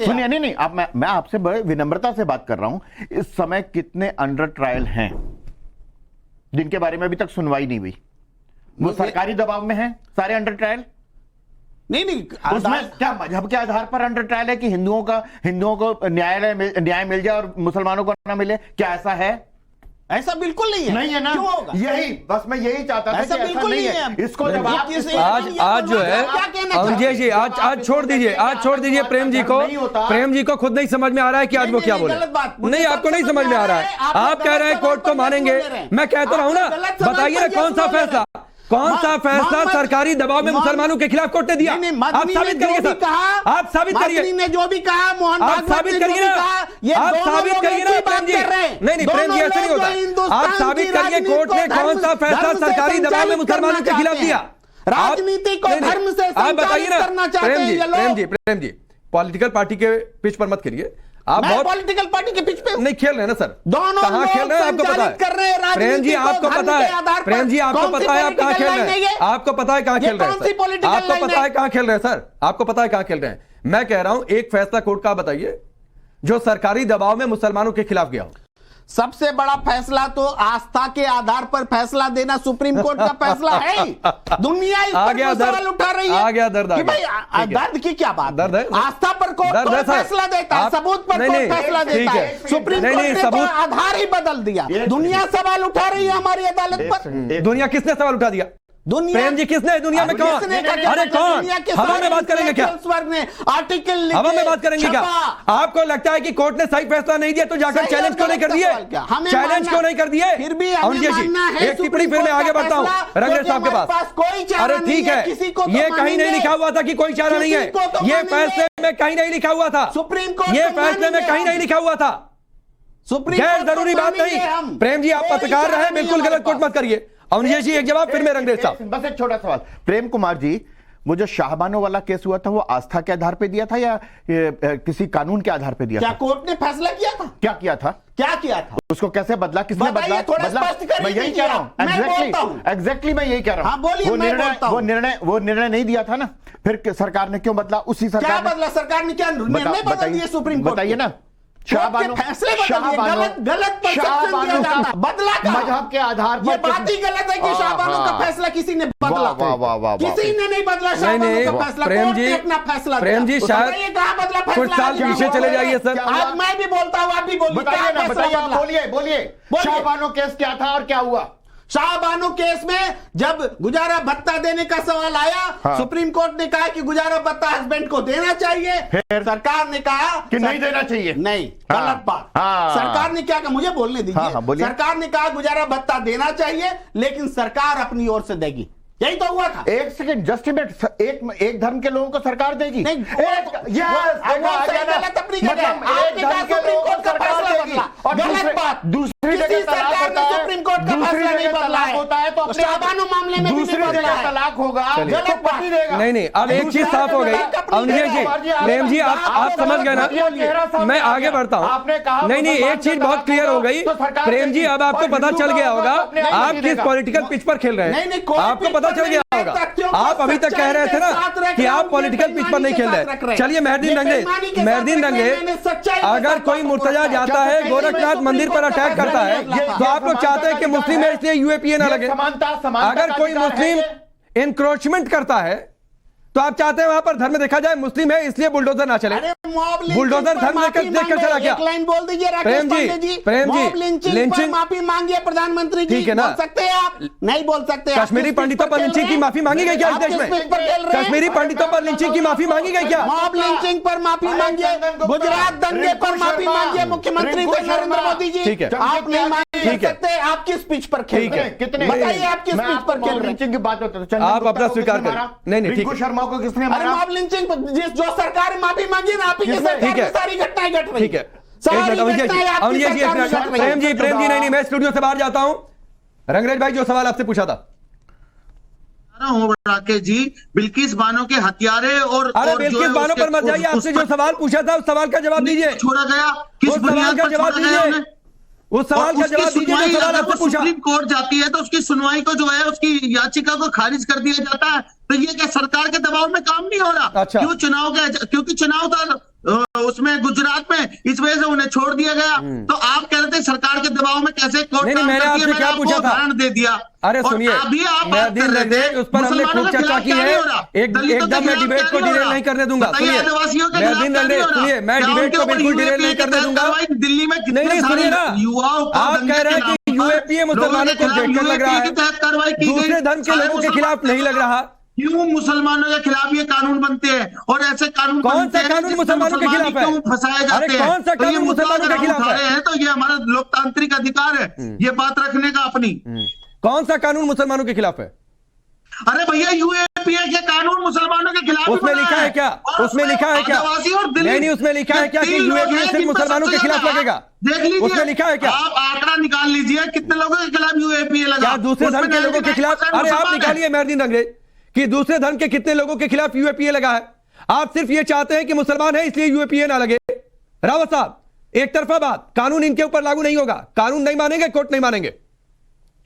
सुनिए, नहीं, अब मैं आपसे बड़े विनम्रता से बात कर रहा हूं। इस समय कितने अंडर ट्रायल हैं जिनके बारे में अभी तक सुनवाई नहीं हुई? वो सरकारी दबाव में है सारे अंडर ट्रायल? नहीं, उसमें क्या मजहब के आधार पर अंडर ट्रायल है कि हिंदुओं को न्याय मिल जाए और मुसलमानों को ना मिले? क्या ऐसा है? ऐसा बिल्कुल नहीं है। नहीं है ना? क्यों होगा? यही बस मैं यही चाहता था। ऐसा बिल्कुल नहीं है। इसको जब आज जो है अजय जी, आज छोड़ दीजिए प्रेम जी को खुद नहीं समझ में आ रहा है कि आज वो क्या बोले। नहीं, आपको नहीं समझ में आ रहा है। आप कह रहे हैं कोर्ट को मानेंगे, मैं कहता रहा हूं ना, बताइए ना कौन सा फैसला। कौन सा फैसला सरकारी दबाव में मुसलमानों के खिलाफ कोर्ट ने दिया? आप साबित करिए सर, आप साबित करिए, ने जो भी कहा, मोहन आप साबित करिए ना, आप साबित करिए ना प्रेम जी। नहीं प्रेम जी, ऐसे नहीं होता। आप साबित करिए कोर्ट ने कौन सा फैसला सरकारी दबाव में मुसलमानों के खिलाफ दिया। राजनीति को धर्म से संचालित करना चाहते हैं ये लोग। प्रेम जी पॉलिटिकल पार्टी के पिच पर मत खेलिए। आप बहुत पॉलिटिकल पार्टी के पिच पे नहीं खेल रहे हैं ना सर, दोनों कहां खेल रहे हैं आपको पता है? प्रेम जी आपको पता है, प्रेम जी आपको पता है आप कहां खेल रहे हैं? आपको पता है कहां खेल रहे हैं? आपको पता है कहां खेल रहे हैं सर? आपको पता है कहां खेल रहे हैं? मैं कह रहा हूं एक फैसला कोर्ट का बताइए जो सरकारी दबाव में मुसलमानों के खिलाफ गया हो। सबसे बड़ा फैसला तो आस्था के आधार पर फैसला देना सुप्रीम कोर्ट का फैसला है। दुनिया इस पर सवाल उठा रही है। आ गया दर्द, कि भाई दर्द की क्या बात? दर्द है, आस्था पर कोर्ट फैसला देता है, सबूत पर कोर्ट फैसला देता है। सुप्रीम कोर्ट ने तो आधार ही बदल दिया। दुनिया सवाल उठा रही है हमारी अदालत पर। दुनिया किसने सवाल उठा दिया? प्रेम जी किसने? दुनिया में कौन? अरे कौन? हवा में बात करेंगे क्या? आर्टिकल हवा में बात करेंगे क्या? आपको लगता है कि कोर्ट ने सही फैसला नहीं दिया तो जाकर चैलेंज क्यों नहीं कर दिए? चैलेंज क्यों नहीं कर दिए? फिर भी एक टिप्पणी फिर मैं आगे बढ़ता हूँ रंगरेज साहब के पास। अरे ठीक है, ये कहीं नहीं लिखा हुआ था कि कोई चारा नहीं है। ये फैसले में कहीं नहीं लिखा हुआ था। सुप्रीम कोर्ट ये फैसले में कहीं नहीं लिखा हुआ था। गैर जरूरी बात नहीं। प्रेम जी आप पत्रकार रहे, बिल्कुल गलत कोट मत करिए। अवनीश जी एक जवाब, फिर मैं रंगरेज साहब। बस एक छोटा सवाल प्रेम कुमार जी, वो जो शाहबानो वाला केस हुआ था वो आस्था के आधार पे दिया था या किसी कानून के आधार पे दिया था? क्या कोर्ट ने फैसला किया था? क्या किया था? क्या किया था? उसको कैसे बदला? किसने बदला? मैं यही कह रहा हूं। एग्जैक्टली मैं यही कह रहा हूं। वो निर्णय नहीं दिया था ना, फिर सरकार ने क्यों बदला? उसी सरकार क्या बदला? सरकार ने क्या निर्णय बदल दिए? सुप्रीम कोर्ट बताइए ना। शाहबानो फैसले गलत बदला मजहब के आधार पर। ये बात ही गलत है कि शाहबानो का फैसला किसी ने बदला। किसी ने नहीं बदला शाहबानो का फैसला। प्रेम जी अपना फैसला। प्रेम जी शायद कहां बदला फैसला? कुछ साल पीछे चले जाइए सर। आज मैं भी बोलता हूं, आप भी बोलिए। बताइए ना, बताइए, बोलिए शाहबानो केस क्या था और क्या हुआ? शाहबानो केस में जब गुजारा भत्ता देने का सवाल आया, सुप्रीम कोर्ट ने कहा कि गुजारा भत्ता हस्बैंड को देना चाहिए। फिर सरकार ने कहा कि नहीं देना चाहिए। नहीं, गलत बात। सरकार ने क्या कहा? मुझे बोलने दीजिए। सरकार ने कहा गुजारा भत्ता देना चाहिए, लेकिन सरकार अपनी ओर से देगी। यही तो हुआ था। एक सेकंड, जस्ट एक धर्म के लोगों को सरकार देगी? नहीं, दूसरी जगह तलाक होता है, सुप्रीम कोर्ट का फैसला नहीं बदला होता है तो शाहबानो मामले में दूसरी जगह तलाक होगा, गलत पति देगा। नहीं अब एक चीज साफ हो गई। अवनीश जी, प्रेम जी आप समझ गए ना, मैं आगे बढ़ता हूँ। आपने कहा नहीं एक चीज बहुत क्लियर हो गई प्रेम जी, अब आपको पता चल गया होगा आप किस पॉलिटिकल पिच पर खेल रहे हैं। आपको पता चल गया होगा। आप अभी तक कह रहे थे ना कि आप पॉलिटिकल पिच पर नहीं खेल रहे। चलिए मेहरदीन रंगरेज, अगर कोई मुर्तजा जाता है गोरखनाथ मंदिर पर अटैक करता है तो आप लोग चाहते हैं कि मुस्लिम है इसलिए यूएपीए ना लगे। अगर कोई मुस्लिम इंक्रोचमेंट करता है तो आप चाहते हैं वहां पर धर्म देखा जाए मुस्लिम है इसलिए बुलडोजर ना चले। बुलडोजर धर्म देखकर चला क्या? लाइन बोल दीजिए राकेश पांडे जी। लिंचिंग माफी मांगी है प्रधानमंत्री जी, ठीक है ना? बोल सकते हैं आप? नहीं बोल सकते। कश्मीरी पंडितों पर लिंचिंग की माफी मांगी गई क्या इस देश में? कश्मीरी पंडितों पर लिंचिंग की माफी मांगी गई क्या? मॉब लिंचिंग पर माफी मांगिए, गुजरात दंगे पर माफी मांगिए मुख्यमंत्री नरेंद्र मोदी जी। ठीक है, आप नहीं मांग सकते। आप किस पिच पर खेल रहे हैं? कितने बताइए आप किस पिच पर खेल रहे हैं? की बात होती है, आप अपना स्वीकार करें। नहीं ठीक है, को किसने मारा? मॉब लिंचिंग जो सरकार माफी मांगी ना, आप ही की सरकार में सारी घटनाएं घट रही। ठीक है, प्रेम जी नहीं मैं स्टूडियो से बाहर जाता हूं। रंगरेज भाई जो सवाल आपसे पूछा था राकेश जी, बिल्किस बानो के हत्यारे और बिल्किस बानो पर मत जाइए। आपसे जो सवाल पूछा था उस सवाल का जवाब दीजिए। छोड़ा गया किस बुनियाद पर छोड़ा गया उन्हें? उस सवाल का जवाब दीजिए जो सवाल आपसे पूछा। सुप्रीम कोर्ट जाती है तो उसकी सुनवाई को जो है उसकी याचिका को खारिज कर दिया जाता है, तो ये क्या सरकार के दबाव में काम नहीं हो रहा? अच्छा। क्योंकि चुनाव था उसमें गुजरात में, इस वजह से उन्हें छोड़ दिया गया। तो आप कह रहे थे सरकार के दबाव में कैसे कोर्ट काम करती है? मैंने आपको उदाहरण दे दिया। अरे सुनिए, उस पर हमने खूब चर्चा की है। एकदम मैं डिबेट को डिरेल नहीं करने दूंगा। सुनिए मैं डिबेट को बिल्कुल डिरेल नहीं करने दूंगा। दिल्ली में नहीं सुनिए ना, आप कह रहे हैं कि यूएपीए मुसलमानों को देखकर लग रहा है, दूसरे धर्म के लोगों के खिलाफ नहीं लग रहा। क्यों मुसलमानों के खिलाफ ये कानून बनते हैं और ऐसे कानून कौन सा कानून मुसलमानों के खिलाफ है? क्यों फंसाए जाते हैं? कौन सा कानून मुसलमानों के खिलाफ है? तो ये हमारा लोकतांत्रिक अधिकार है ये बात रखने का अपनी। कौन सा कानून मुसलमानों के खिलाफ है? अरे भैया यूएपीए के कानून मुसलमानों के खिलाफ उसमें लिखा है क्या? उसमें लिखा है क्या? नहीं, उसमें लिखा है क्या कि यूएपीए सिर्फ मुसलमानों के खिलाफ लगेगा? देख लीजिए, उसमें लिखा है क्या? आप आंकड़ा निकाल लीजिए कितने लोगों के खिलाफ यूएपीए लगा। क्या दूसरे धर्म के लोगों के खिलाफ? अरे आप निकालिए मेहरदीन अंग्रेज कि दूसरे धर्म के कितने लोगों के खिलाफ यूएपीए लगा है। आप सिर्फ ये चाहते हैं कि मुसलमान है इसलिए यूएपीए ना लगे। रावत साहब, एक तरफा बात, कानून इनके ऊपर लागू नहीं होगा, कानून नहीं मानेंगे, कोर्ट नहीं मानेंगे।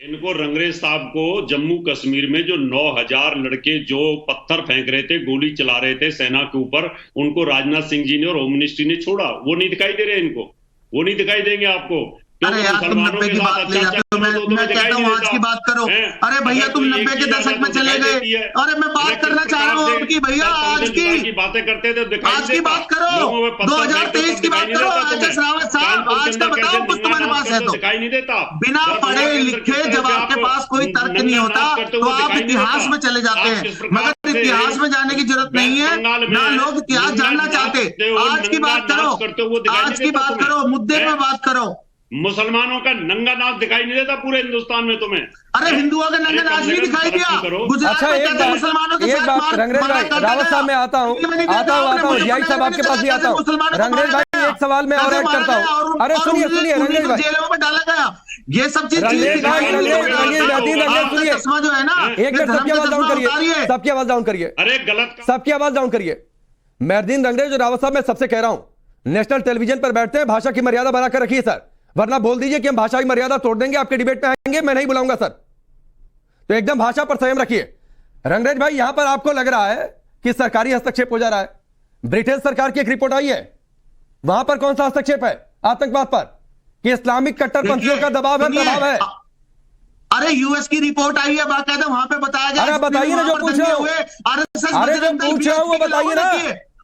इनको रंगरेज साहब को जम्मू कश्मीर में जो 9000 लड़के जो पत्थर फेंक रहे थे, गोली चला रहे थे सेना के ऊपर, उनको राजनाथ सिंह जी ने और होम मिनिस्ट्री ने छोड़ा। वो नहीं दिखाई दे रहे इनको, वो नहीं दिखाई देंगे आपको। अरे यार तुम 90 की बात ले जाते हो, मैं कहता हूँ आज की बात करो। अरे भैया तुम 90 के दशक में चले गए। अरे मैं बात करना चाह रहा हूँ आपकी भैया, आज की बातें करते थे, आज की बात करो, 2023 की बात करो। आज रावत साहब, आज का बताओ कुछ तुम्हारे पास है तो। दिखाई नहीं देता। बिना पढ़े लिखे जब आपके पास कोई तर्क नहीं होता तो आप इतिहास में चले जाते हैं, मगर इतिहास में जाने की जरूरत नहीं है, ना लोग इतिहास जानना चाहते। आज की बात करो, आज की बात करो, मुद्दे पे बात करो। मुसलमानों का नंगा नाच दिखाई नहीं देता पूरे हिंदुस्तान में तुम्हें। अरे हिंदुओं का नंगा नाच नहीं दिखाई दिया गुजरात अच्छा, में, एक कहते मुसलमानों के साथ मार रंगरेज भाई, रावत साहब मैं आता हूँ जीआई साहब आपके पास ही आता हूँ। रंगरेज भाई एक सवाल मैं और ऐड करता हूँ। अरे सुनिए रंगरेज भाई, जेलों में डाला गया, ये सब चीज सुनिए, एक मिनट सबकी आवाज डाउन करिए, सबकी आवाज डाउन करिए, अरे गलत, सबकी आवाज डाउन करिए। मेहरदीन रंगरेज और रावत साहब मैं सबसे कह रहा हूँ, नेशनल टेलीविजन पर बैठते हैं, भाषा की मर्यादा बनाकर रखिए सर, वरना बोल दीजिए कि हम भाषा की मर्यादा तोड़ देंगे, आपके डिबेट में आएंगे, मैं नहीं बुलाऊंगा सर। तो एकदम भाषा पर संयम रखिए। रंगरेज भाई, यहां पर आपको लग रहा है कि सरकारी हस्तक्षेप हो जा रहा है। ब्रिटेन सरकार की एक रिपोर्ट आई है, वहां पर कौन सा हस्तक्षेप है? आतंकवाद पर, कि इस्लामिक कट्टरपंथियों का दबाव है, प्रभाव है। अरे यूएस की रिपोर्ट आई है बाकायदा, वहां पे बताया गया। अरे बताइए ना जो पूछ रहा हूं, अरे जो पूछ रहा हूं वो बताइए ना।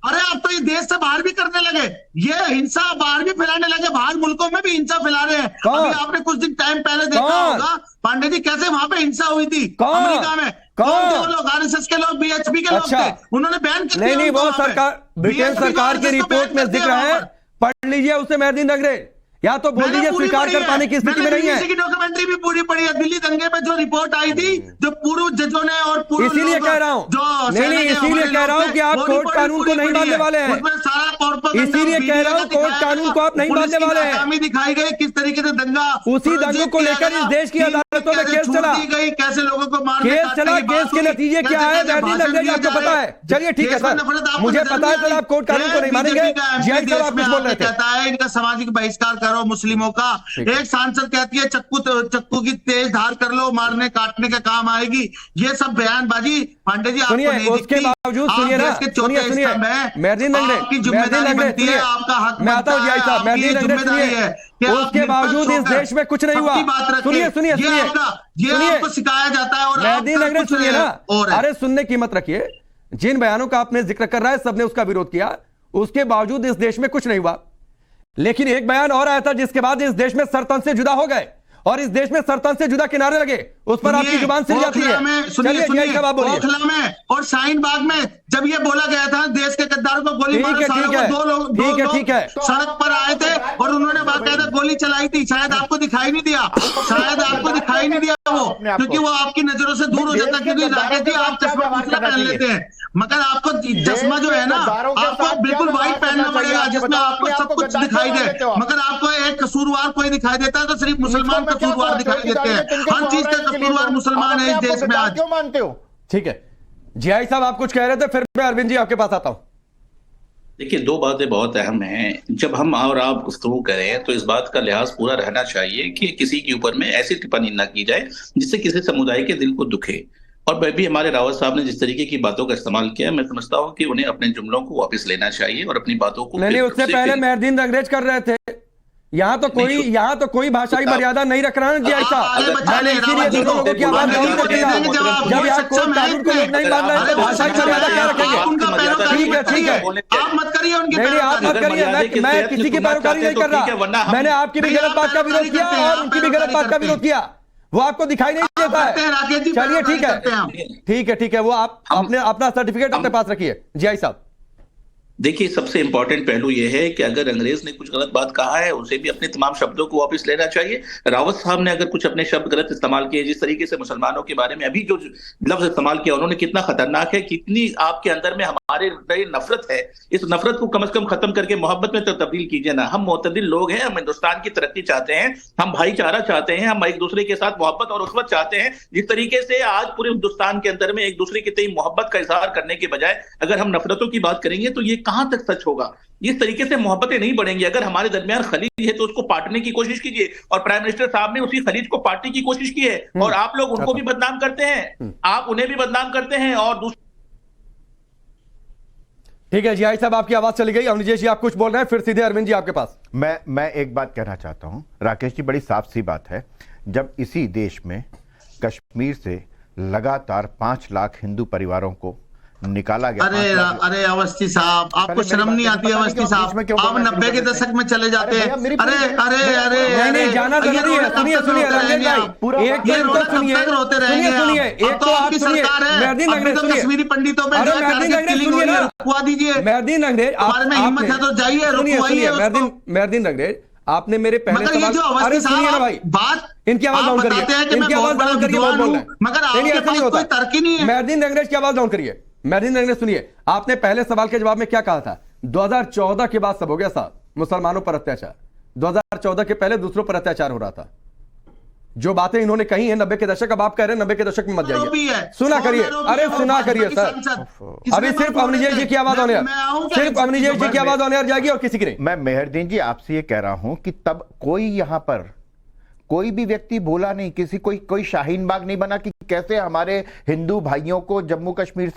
अरे अब तो ये देश से बाहर भी करने लगे, ये हिंसा बाहर भी फैलाने लगे, बाहर मुल्कों में भी हिंसा फैला रहे हैं। अभी आपने कुछ दिन टाइम पहले देखा होगा पांडे जी, कैसे वहां पे हिंसा हुई थी अमेरिका में। कौन थे वो लोग? आरएसएस के लोग, बीएचपी के लोग थे, उन्होंने बैन कर दिया। नहीं, वो सरकार, ब्रिटेन सरकार की रिपोर्ट में जिक्र है, पढ़ लीजिए उसे मेहरदीन अंग्रेज, या तो बोल दीजिए स्वीकार कर पाने की स्थिति में नहीं है। की डॉक्यूमेंट्री भी पूरी पड़ी है, दिल्ली दंगे पे जो रिपोर्ट आई थी, जो पूर्व जजों ने और पूर्व, इसीलिए कह रहा हूँ, नहीं इसीलिए कह रहा हूँ कि आप कोर्ट कानून को नहीं मानने वाले हैं, इसीलिए कह रहा हूँ कोर्ट कानून को आप नहीं मानने वाले हैं। दिखाई गई किस तरीके से दंगा, उसी दंगों को लेकर इस देश की अदालतों में केस चला, कैसे लोगों को केस चला, केस के नतीजे क्या है मेहरदीन अंग्रेज आपको पता है। चलिए ठीक है सर, मुझे पता है सर आप कोर्ट कानून को नहीं मानेंगे। जीआई साहब आप कुछ बोल रहे थे। कहता है इनका सामाजिक बहिष्कार करो मुस्लिमों का, एक सांसद कहती है चक्कू की तेज धार कर लो, मारने काटने के काम आएगी। ये सब बयानबाजी पांडे जी आपको नहीं दिखती। उसके बावजूद सुनिए ना, सुनिए मेहरदीन अंग्रेज, आपका हक, मैं आता हूँ जीआई साहब, मेहरदीन अंग्रेज सुनिए, उसके बावजूद इस देश में कुछ नहीं हुआ। सुनिए आपको सिखाया जाता है और मेहरदीन अंग्रेज सुनिए ना, अरे सुनने की मत रखिए। जिन बयानों का आपने जिक्र कर रहा है सबने उसका विरोध किया, उसके बावजूद इस देश में कुछ नहीं हुआ। लेकिन एक बयान और आया था जिसके बाद इस देश में सरतन से जुदा हो गए और इस देश में सरतन से जुदा किनारे लगे, उस पर आपकी जुबान सिल जाती है। चलिए ओखला में और शाहीन बाग में जब ये बोला गया था देश के गद्दारों को गोली मारो, दो लोग सड़क पर आए थे और उन्होंने बाकायदा गोली चलाई थी। शायद आपको दिखाई नहीं दिया, शायद आपको दिखाई नहीं दिया वो, क्योंकि वो आपकी नजरों से दूर हो जाता, क्योंकि राकेश जी आप चश्मा पहन लेते हैं, मगर आपको चश्मा जो है ना आपको बिल्कुल व्हाइट पहनना पड़ेगा जिसमें आपको सब कुछ दिखाई दे। मगर आपको एक कसूरवार कोई दिखाई देता है तो सिर्फ मुसलमान कसूरवार दिखाई देते हैं। हर चीज का कसूरवार मुसलमान है इस देश में आज। क्यों मानते हो? ठीक है जीआई साहब आप कुछ कह रहे थे, फिर मैं अरविंद जी आपके पास आता हूं। देखिए, दो बातें बहुत अहम हैं। जब हम और आप गुफ्तगू करें तो इस बात का लिहाज पूरा रहना चाहिए कि किसी के ऊपर में ऐसी टिप्पणी न की जाए जिससे किसी समुदाय के दिल को दुखे। और भी हमारे रावत साहब ने जिस तरीके की बातों का इस्तेमाल किया, मैं समझता हूं कि उन्हें अपने जुमलों को वापस लेना चाहिए और अपनी बातों को नहीं, उससे पहले मेहरदीन अंग्रेज कर रहे थे। यहाँ तो कोई भाषाई मर्यादा नहीं रख रहा है जी ऐसा। मैंने इसीलिए दोनों लोगों की आवाज डाउन कर दिया। जब यहाँ कोर्ट कानून को लोग नहीं मान रहे तो भाषाई मर्यादा क्या रखेंगे? ठीक है आप मत करिए उनकी, नहीं आप मत करिए, मैं किसी की पैरोकारी नहीं कर रहा। मैंने आपकी भी गलत बात का विरोध किया और उनकी भी गलत बात का विरोध किया, वो आपको दिखाई नहीं देता है। चलिए ठीक है, वो आप अपना सर्टिफिकेट अपने पास रखिए जीआई साहब। देखिए, सबसे इंपॉर्टेंट पहलू यह है कि अगर अंग्रेज ने कुछ गलत बात कहा है, उसे भी अपने तमाम शब्दों को वापस लेना चाहिए। रावत साहब ने अगर कुछ अपने शब्द गलत इस्तेमाल किए, जिस तरीके से मुसलमानों के बारे में अभी जो लफ्ज इस्तेमाल किया उन्होंने, कितना खतरनाक है, कितनी आपके अंदर में हमारे नफरत है। इस नफरत को कम से कम खत्म करके मोहब्बत में तब्दील कीजिए ना। हम मोतदिल लोग हैं, हम हिंदुस्तान की तरक्की चाहते हैं, हम भाईचारा चाहते हैं, हम एक दूसरे के साथ मोहब्बत और उखवत चाहते हैं। जिस तरीके से आज पूरे हिंदुस्तान के अंदर में एक दूसरे के तई मोहब्बत का इजहार करने के बजाय अगर हम नफरतों की बात करेंगे तो ये कहां तक सच होगा। इस तरीके से मोहब्बतें नहीं बढ़ेंगी। अगर हमारे दरमियान खलीज है तो उसको पाटने की कोशिश कीजिए, और प्राइम मिनिस्टर साहब ने उसी खलीज को पाटने की कोशिश की है, और आप लोग उनको भी बदनाम करते हैं, आप उन्हें भी बदनाम करते हैं। और ठीक है जी, आई साहब आपकी आवाज चली गई। अवनीश जी आप कुछ बोल रहे हैं, फिर सीधे अरविंद जी आपके पास। मैं एक बात कहना चाहता हूं राकेश जी, बड़ी साफ सी बात है, जब इसी देश में कश्मीर से लगातार 5 लाख हिंदू परिवारों को निकाला गया। अरे अवस्थी साहब, आपको शर्म नहीं आती? अवस्थी साहब, आप 90 के दशक में चले जाते हैं। अरे जाना जरूरी है। सुनिए रंजन भाई, एक तो सुनिए, एक तो आपकी सरकार है, मेहदीन अंग्रेज, कश्मीरी पंडितों पे रुकवा दीजिए। मेहदीन अंग्रेज, हमारे में हिम्मत है तो जाइए, रुकवाइए। मेहदीन अंग्रेज, आपने मेरे पहले सवाल, अरे सुनिए ना भाई, बात इनकी आवाज डाउन करिए, इनकी आवाज डाउन करिए, बहुत बोल रहे हैं, मगर आपके पास कोई तर्क ही नहीं है। मेहदीन अंग्रेज की आवाज डाउन करिए। मेहदीन अंग्रेज सुनिए, आपने पहले सवाल के जवाब में क्या कहा था? 2014 के बाद सब हो गया साहब, मुसलमानों पर अत्याचार। 2014 के पहले दूसरों पर अत्याचार हो रहा था। जो बातें इन्होंने कही है 90 के दशक, अब आप कह रहे हैं 90 के दशक में मत जाइए। सुना करिए, अरे सुना करिए सर, अभी सिर्फ अवनीश जी की आवाज ऑन एयर, सिर्फ अवनीश जी की आवाज ऑन एयर जाएगी और किसी की नहीं। मैं मेहरदीन जी आपसे ये कह रहा हूं कि तब कोई यहां पर कोई भी व्यक्ति बोला नहीं, कोई शाहीन बाग नहीं बना कि कैसे हमारे हिंदू भाइयों को जम्मू कश्मीर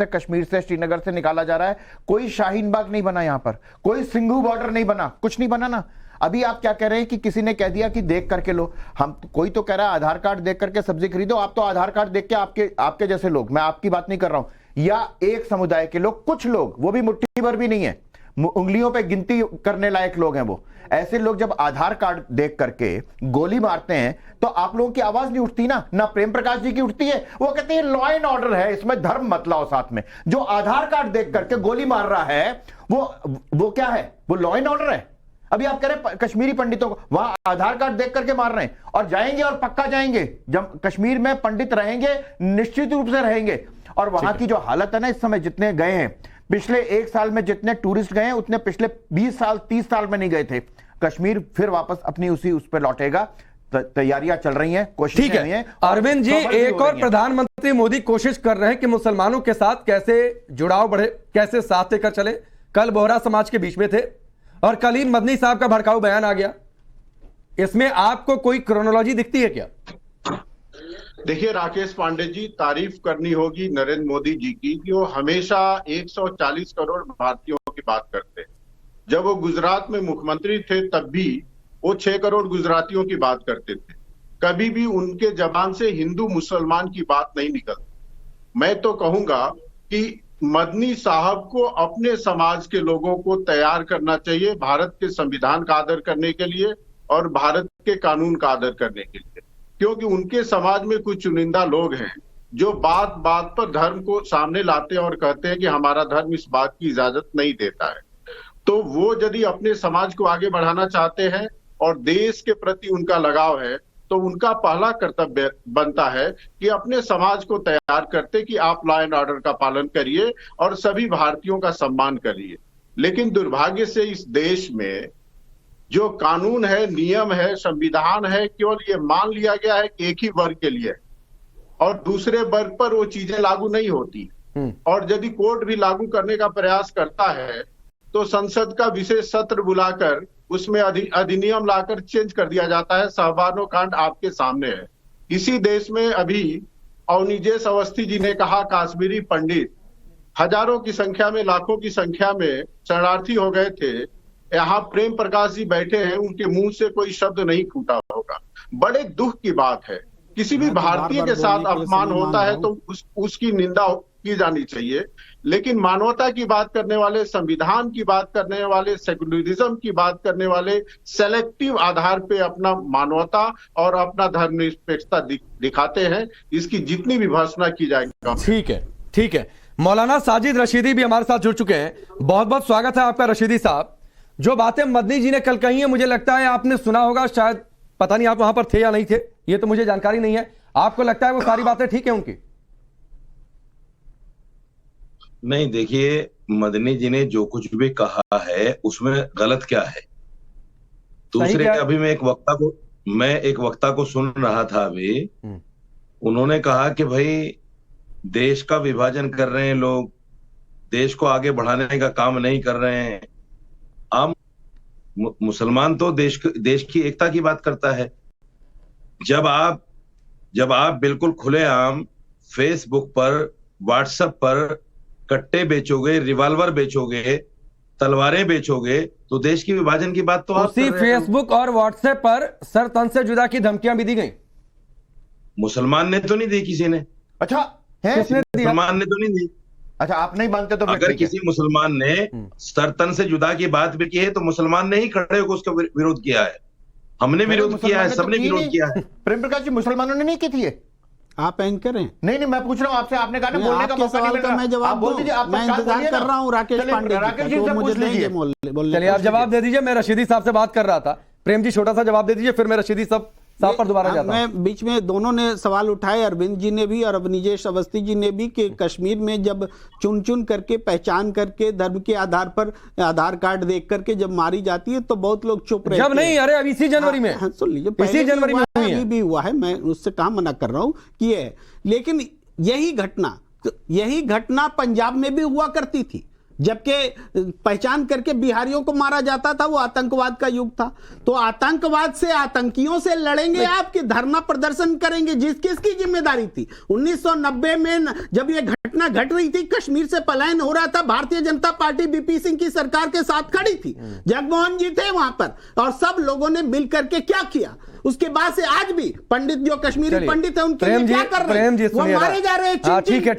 से श्रीनगर से निकाला जा रहा है। कोई शाहीन बाग नहीं बना यहां पर, कोई सिंघू बॉर्डर नहीं बना, कुछ नहीं बना ना। अभी आप क्या कह रहे हैं कि किसी ने कह दिया कि देख करके लो, हम कोई तो कह रहा है आधार कार्ड देख करके सब्जी खरीदो। आप तो आधार कार्ड देख के आपके जैसे लोग, मैं आपकी बात नहीं कर रहा हूं, या एक समुदाय के लोग, कुछ लोग, वो भी मुट्ठी भर भी नहीं है, उंगलियों पे गिनती करने लायक लोग हैं, वो ऐसे लोग जब आधार कार्ड देख करके गोली मारते हैं तो आप लोगों की आवाज नहीं उठती ना प्रेम प्रकाश जी की उठती है। वो कहते हैं लॉ एंड ऑर्डर है, इसमें धर्म मत लाओ साथ में। जो आधार कार्ड देख करके गोली मार रहा है वो क्या है? वो लॉ एंड ऑर्डर है। अभी आप कह रहे हैं कश्मीरी पंडितों को वहां आधार कार्ड देख करके मार रहे हैं, और जाएंगे और पक्का जाएंगे। जब कश्मीर में पंडित रहेंगे, निश्चित रूप से रहेंगे। और वहां की जो हालत है ना इस समय, जितने गए हैं पिछले 1 साल में, जितने टूरिस्ट गए हैं उतने पिछले 20 साल 30 साल में नहीं गए थे। कश्मीर फिर वापस अपनी उस पर लौटेगा। तैयारियां चल रही हैं, कोशिशें हुई हैं। अरविंद जी, एक और प्रधानमंत्री मोदी कोशिश कर रहे हैं कि मुसलमानों के साथ कैसे जुड़ाव बढ़े, कैसे साथ लेकर चले। कल बोहरा समाज के बीच में थे और कल ही मदनी साहब का भड़काऊ बयान आ गया। इसमें आपको कोई क्रोनोलॉजी दिखती है क्या? देखिए राकेश पांडे जी, तारीफ करनी होगी नरेंद्र मोदी जी की कि वो हमेशा 140 करोड़ भारतीयों की बात करते हैं। जब वो गुजरात में मुख्यमंत्री थे तब भी वो 6 करोड़ गुजरातियों की बात करते थे। कभी भी उनके जबान से हिंदू मुसलमान की बात नहीं निकलती। मैं तो कहूंगा कि मदनी साहब को अपने समाज के लोगों को तैयार करना चाहिए भारत के संविधान का आदर करने के लिए और भारत के कानून का आदर करने के लिए, क्योंकि उनके समाज में कुछ चुनिंदा लोग हैं जो बात बात पर धर्म को सामने लाते हैं और कहते हैं कि हमारा धर्म इस बात की इजाजत नहीं देता है। तो वो यदि अपने समाज को आगे बढ़ाना चाहते हैं और देश के प्रति उनका लगाव है, तो उनका पहला कर्तव्य बनता है कि अपने समाज को तैयार करते कि आप लॉ एंड ऑर्डर का पालन करिए और सभी भारतीयों का सम्मान करिए। लेकिन दुर्भाग्य से इस देश में जो कानून है, नियम है, संविधान है, केवल ये मान लिया गया है कि एक ही वर्ग के लिए और दूसरे वर्ग पर वो चीजें लागू नहीं होती। और यदि कोर्ट भी लागू करने का प्रयास करता है तो संसद का विशेष सत्र बुलाकर उसमें अधिनियम लाकर चेंज कर दिया जाता है। सहबानो कांड आपके सामने है। इसी देश में अभी अवनीश अवस्थी जी ने कहा कश्मीरी पंडित हजारों की संख्या में, लाखों की संख्या में शरणार्थी हो गए थे। यहाँ प्रेम प्रकाश जी बैठे हैं, उनके मुंह से कोई शब्द नहीं फूटा होगा। बड़े दुख की बात है, किसी भी भारतीय के साथ अपमान होता है तो उसकी निंदा की जानी चाहिए। लेकिन मानवता की बात करने वाले, संविधान की बात करने वाले, सेकुलरिज्म की बात करने वाले सेलेक्टिव आधार पे अपना मानवता और अपना धर्मनिरपेक्षता दिखाते हैं। इसकी जितनी भी भर्त्सना की जाएगी। ठीक है मौलाना साजिद रशीदी भी हमारे साथ जुड़ चुके हैं। बहुत बहुत स्वागत है आपका रशीदी साहब। जो बातें मदनी जी ने कल कही है, मुझे लगता है आपने सुना होगा, शायद पता नहीं आप वहां पर थे या नहीं थे, ये तो मुझे जानकारी नहीं है। आपको लगता है वो सारी बातें ठीक है उनकी? नहीं, देखिए, मदनी जी ने जो कुछ भी कहा है उसमें गलत क्या है? दूसरे, अभी मैं एक वक्ता को सुन रहा था अभी, उन्होंने कहा कि भाई देश का विभाजन कर रहे हैं लोग, देश को आगे बढ़ाने का काम नहीं कर रहे हैं। आम मुसलमान तो देश की एकता की बात करता है। जब आप बिल्कुल खुलेआम फेसबुक पर, व्हाट्सएप पर कट्टे बेचोगे, रिवॉल्वर बेचोगे, तलवारें बेचोगे, तो देश की विभाजन की बात तो आप उसी फेसबुक और व्हाट्सएप पर सर तन से जुदा की धमकियां भी दी गई। मुसलमान ने तो नहीं दी किसी ने। अच्छा, किसने दिया? मुसलमान ने तो नहीं दी। अच्छा, आप नहीं मानते तो अगर किसी मुसलमान ने सरतन से जुदा की बात भी की है तो मुसलमान ने ही खड़े होकर उसका विरोध किया है। हमने विरोध किया है, सबने विरोध किया है। प्रेम प्रकाश जी, मुसलमानों ने नहीं की थी ये? आप एंकर हैं? नहीं, मैं पूछ रहा हूं आपसे। आपने कहा ना बोलने का मौका नहीं मिल रहा। मैं जवाब बोल दीजिए। मैं इंतजार कर रहा हूं राकेश पांडे जी को, मुझे देंगे बोलने। चलिए आप जवाब दे दीजिए। मैं रशीदी साहब से बात कर रहा था। प्रेम जी छोटा सा जवाब दे दीजिए, फिर मैं रशीदी साहब पर दोबारा जाता हूं। मैं बीच में दोनों ने सवाल उठाए, अरविंद जी ने भी और अवनीजेश अवस्थी जी ने भी, कि कश्मीर में जब चुन चुन करके, पहचान करके, धर्म के आधार पर आधार कार्ड देख करके जब मारी जाती है तो बहुत लोग चुप रहते हैं। जब नहीं, अरे अब इसी जनवरी में, सुन लीजिए, इसी जनवरी में अभी भी हुआ है, मैं उससे कहां मना कर रहा हूं कि है। लेकिन यही घटना पंजाब में भी हुआ करती थी, जबकि पहचान करके बिहारियों को मारा जाता था। वो आतंकवाद का युग था। तो आतंकवाद से, आतंकियों से लड़ेंगे आप कि धरना प्रदर्शन करेंगे? किसकी जिम्मेदारी थी? 1990 में जब ये घटना घट रही थी, कश्मीर से पलायन हो रहा था, भारतीय जनता पार्टी बीपी सिंह की सरकार के साथ खड़ी थी। जगमोहन जी थे वहां पर, और सब लोगों ने मिल करके क्या किया? उसके बाद से आज भी पंडित, जो कश्मीरी पंडित है, उनके लिए क्या कर रहे हैं? वो मारे जा रहे हैं। ठीक है।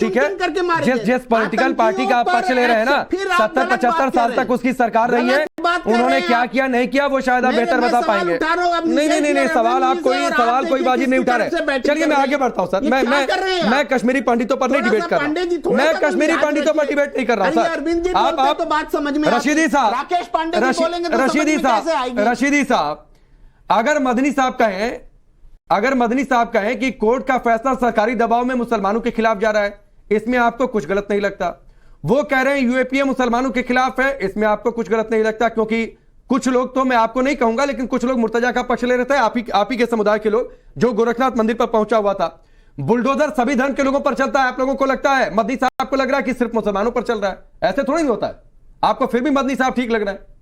जिस पॉलिटिकल पार्टी का आप पक्ष ले रहे हैं ना, 70-75 साल तक उसकी सरकार रही है, उन्होंने क्या किया नहीं किया वो शायद आप बेहतर बता पाएंगे। नहीं, सवाल कोई बाजी नहीं उठा रहे। चलिए मैं आगे बढ़ता हूं सर। मैं कश्मीरी पंडितों पर नहीं डिबेट कर रहा हूं। मैं कश्मीरी पंडितों पर डिबेट नहीं कर रहा सर। आप तो बात समझ में, रशीदी साहब, राकेश पांडे बोलेंगे, रशीदी साहब, अगर मदनी साहब कहें कि कोर्ट का फैसला सरकारी दबाव में मुसलमानों के खिलाफ जा रहा है, इसमें आपको कुछ गलत नहीं लगता? वो कह रहे हैं यूएपीए मुसलमानों के खिलाफ है, इसमें आपको कुछ गलत नहीं लगता? क्योंकि कुछ लोग, तो मैं आपको नहीं कहूंगा, लेकिन कुछ लोग मुर्तजा का पक्ष ले रहे थे, आप ही के समुदाय के लोग, जो गोरखनाथ मंदिर पर पहुंचा हुआ था। बुलडोजर सभी धर्म के लोगों पर चलता है, आप लोगों को लगता है, मदनी साहब को लग रहा है कि सिर्फ मुसलमानों पर चल रहा है। ऐसे थोड़ी नहीं होता है। आपको फिर भी मदनी साहब ठीक लग रहा है?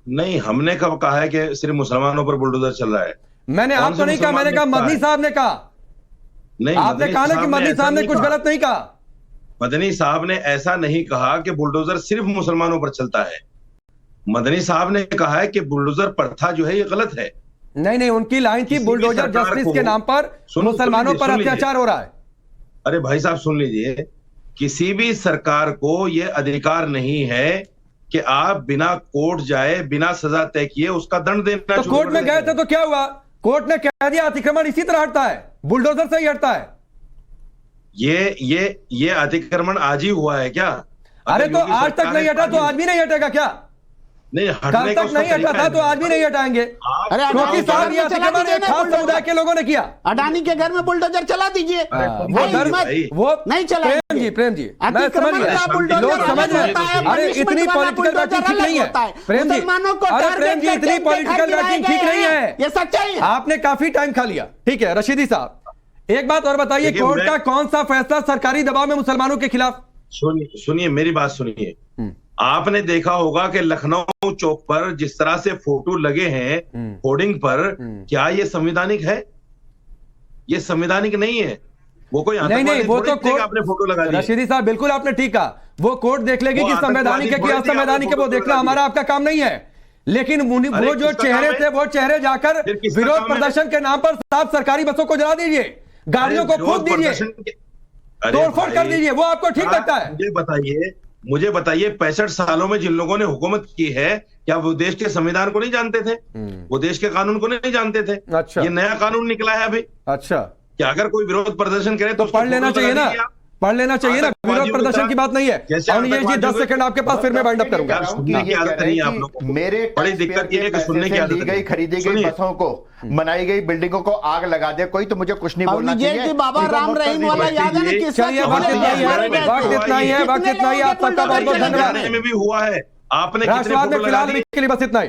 नहीं, हमने कब कहा है कि सिर्फ मुसलमानों पर बुलडोजर चल रहा है? मैंने आप तो नहीं कहा, मैंने कहा मदनी साहब ने कहा। नहीं, आपने कहा ना कि मदनी साहब ने कुछ गलत नहीं कहा। मदनी साहब ने ऐसा नहीं कहा कि बुलडोजर सिर्फ मुसलमानों पर चलता है। मदनी साहब ने कहा है कि बुलडोजर प्रथा जो है ये गलत है। नहीं, उनकी लाइन थी बुलडोजर जस्टिस के नाम पर मुसलमानों पर अत्याचार हो रहा है। अरे भाई साहब सुन लीजिए, किसी भी सरकार को यह अधिकार नहीं है कि आप बिना कोर्ट जाए, बिना सजा तय किए उसका दंड देना। तो कोर्ट में गए थे तो क्या हुआ? कोर्ट ने कह दिया अतिक्रमण इसी तरह हटता है, बुलडोजर से ही हटता है। ये अतिक्रमण आज ही हुआ है क्या? अरे तो आज तक नहीं हटा तो आज भी नहीं हटेगा क्या? नहीं, कल तक नहीं हटा था तो आज भी नहीं हटाएंगे। अरे क्योंकि साहब ये अतिक्रमण एक खास समुदाय के लोगों ने किया। अडानी के घर में बुलडोजर चला दीजिए। वो नहीं चला। प्रेम जी मैं समझ गया, लोग समझ रहे हैं। अरे इतनी पॉलिटिकल राइटिंग ठीक नहीं है प्रेम जी। अरे प्रेम जी, इतनी पॉलिटिकल राइटिंग ठीक नहीं है, ये सच्चाई। आपने काफी टाइम खा लिया। ठीक है रशीदी साहब, एक बात और बताइए, कोर्ट का कौन सा फैसला सरकारी दबाव में मुसलमानों के खिलाफ? सुनिए मेरी बात सुनिए। आपने देखा होगा कि लखनऊ चौक पर जिस तरह से फोटो लगे हैं होर्डिंग पर, क्या ये संवैधानिक है? ये संवैधानिक नहीं है। वो कोई नहीं, वो तो कोर्ट आपने फोटो लगा दी। रशीदी साहब बिल्कुल आपने ठीक कहा, वो कोर्ट देख लेगी कि संवैधानिक है कि असंवैधानिक है, वो देखना हमारा आपका काम नहीं है। लेकिन वो जो चेहरे थे, वो चेहरे जाकर विरोध प्रदर्शन के नाम पर साफ सरकारी बसों को जला दीजिए, गाड़ियों को फूंक दीजिए, तोड़फोड़ कर दीजिए, वो आपको ठीक लगता है? मुझे बताइए 65 सालों में जिन लोगों ने हुकूमत की है, क्या वो देश के संविधान को नहीं जानते थे? वो देश के कानून को नहीं जानते थे? अच्छा, ये नया कानून निकला है अभी। अच्छा, क्या अगर कोई विरोध प्रदर्शन करे तो पढ़ लेना चाहिए ना? पढ़ लेना चाहिए ना, विरोध प्रदर्शन की बात नहीं है। अवनीश जी 10 सेकंड आपके पास, फिर मैं वाइंड अप करूंगा। सुनने की आदत नहीं है आप लोगों को। मेरे बड़ी दिक्कत ये है कि सुनने की आदत दी गई, खरीदी गई बसों को, बनाई गई बिल्डिंगों को आग लगा दे कोई, तो मुझे कुछ नहीं बोलना चाहिए। बाबा राम रहीम वाला याद है ना किस्सा? चलिए वक्त इतना ही है, वक्त इतना ही है। आप सबका बहुत बहुत धन्यवाद। में भी हुआ है, आपने राष्ट्रवाद में फिलहाल के लिए बस इतना ही।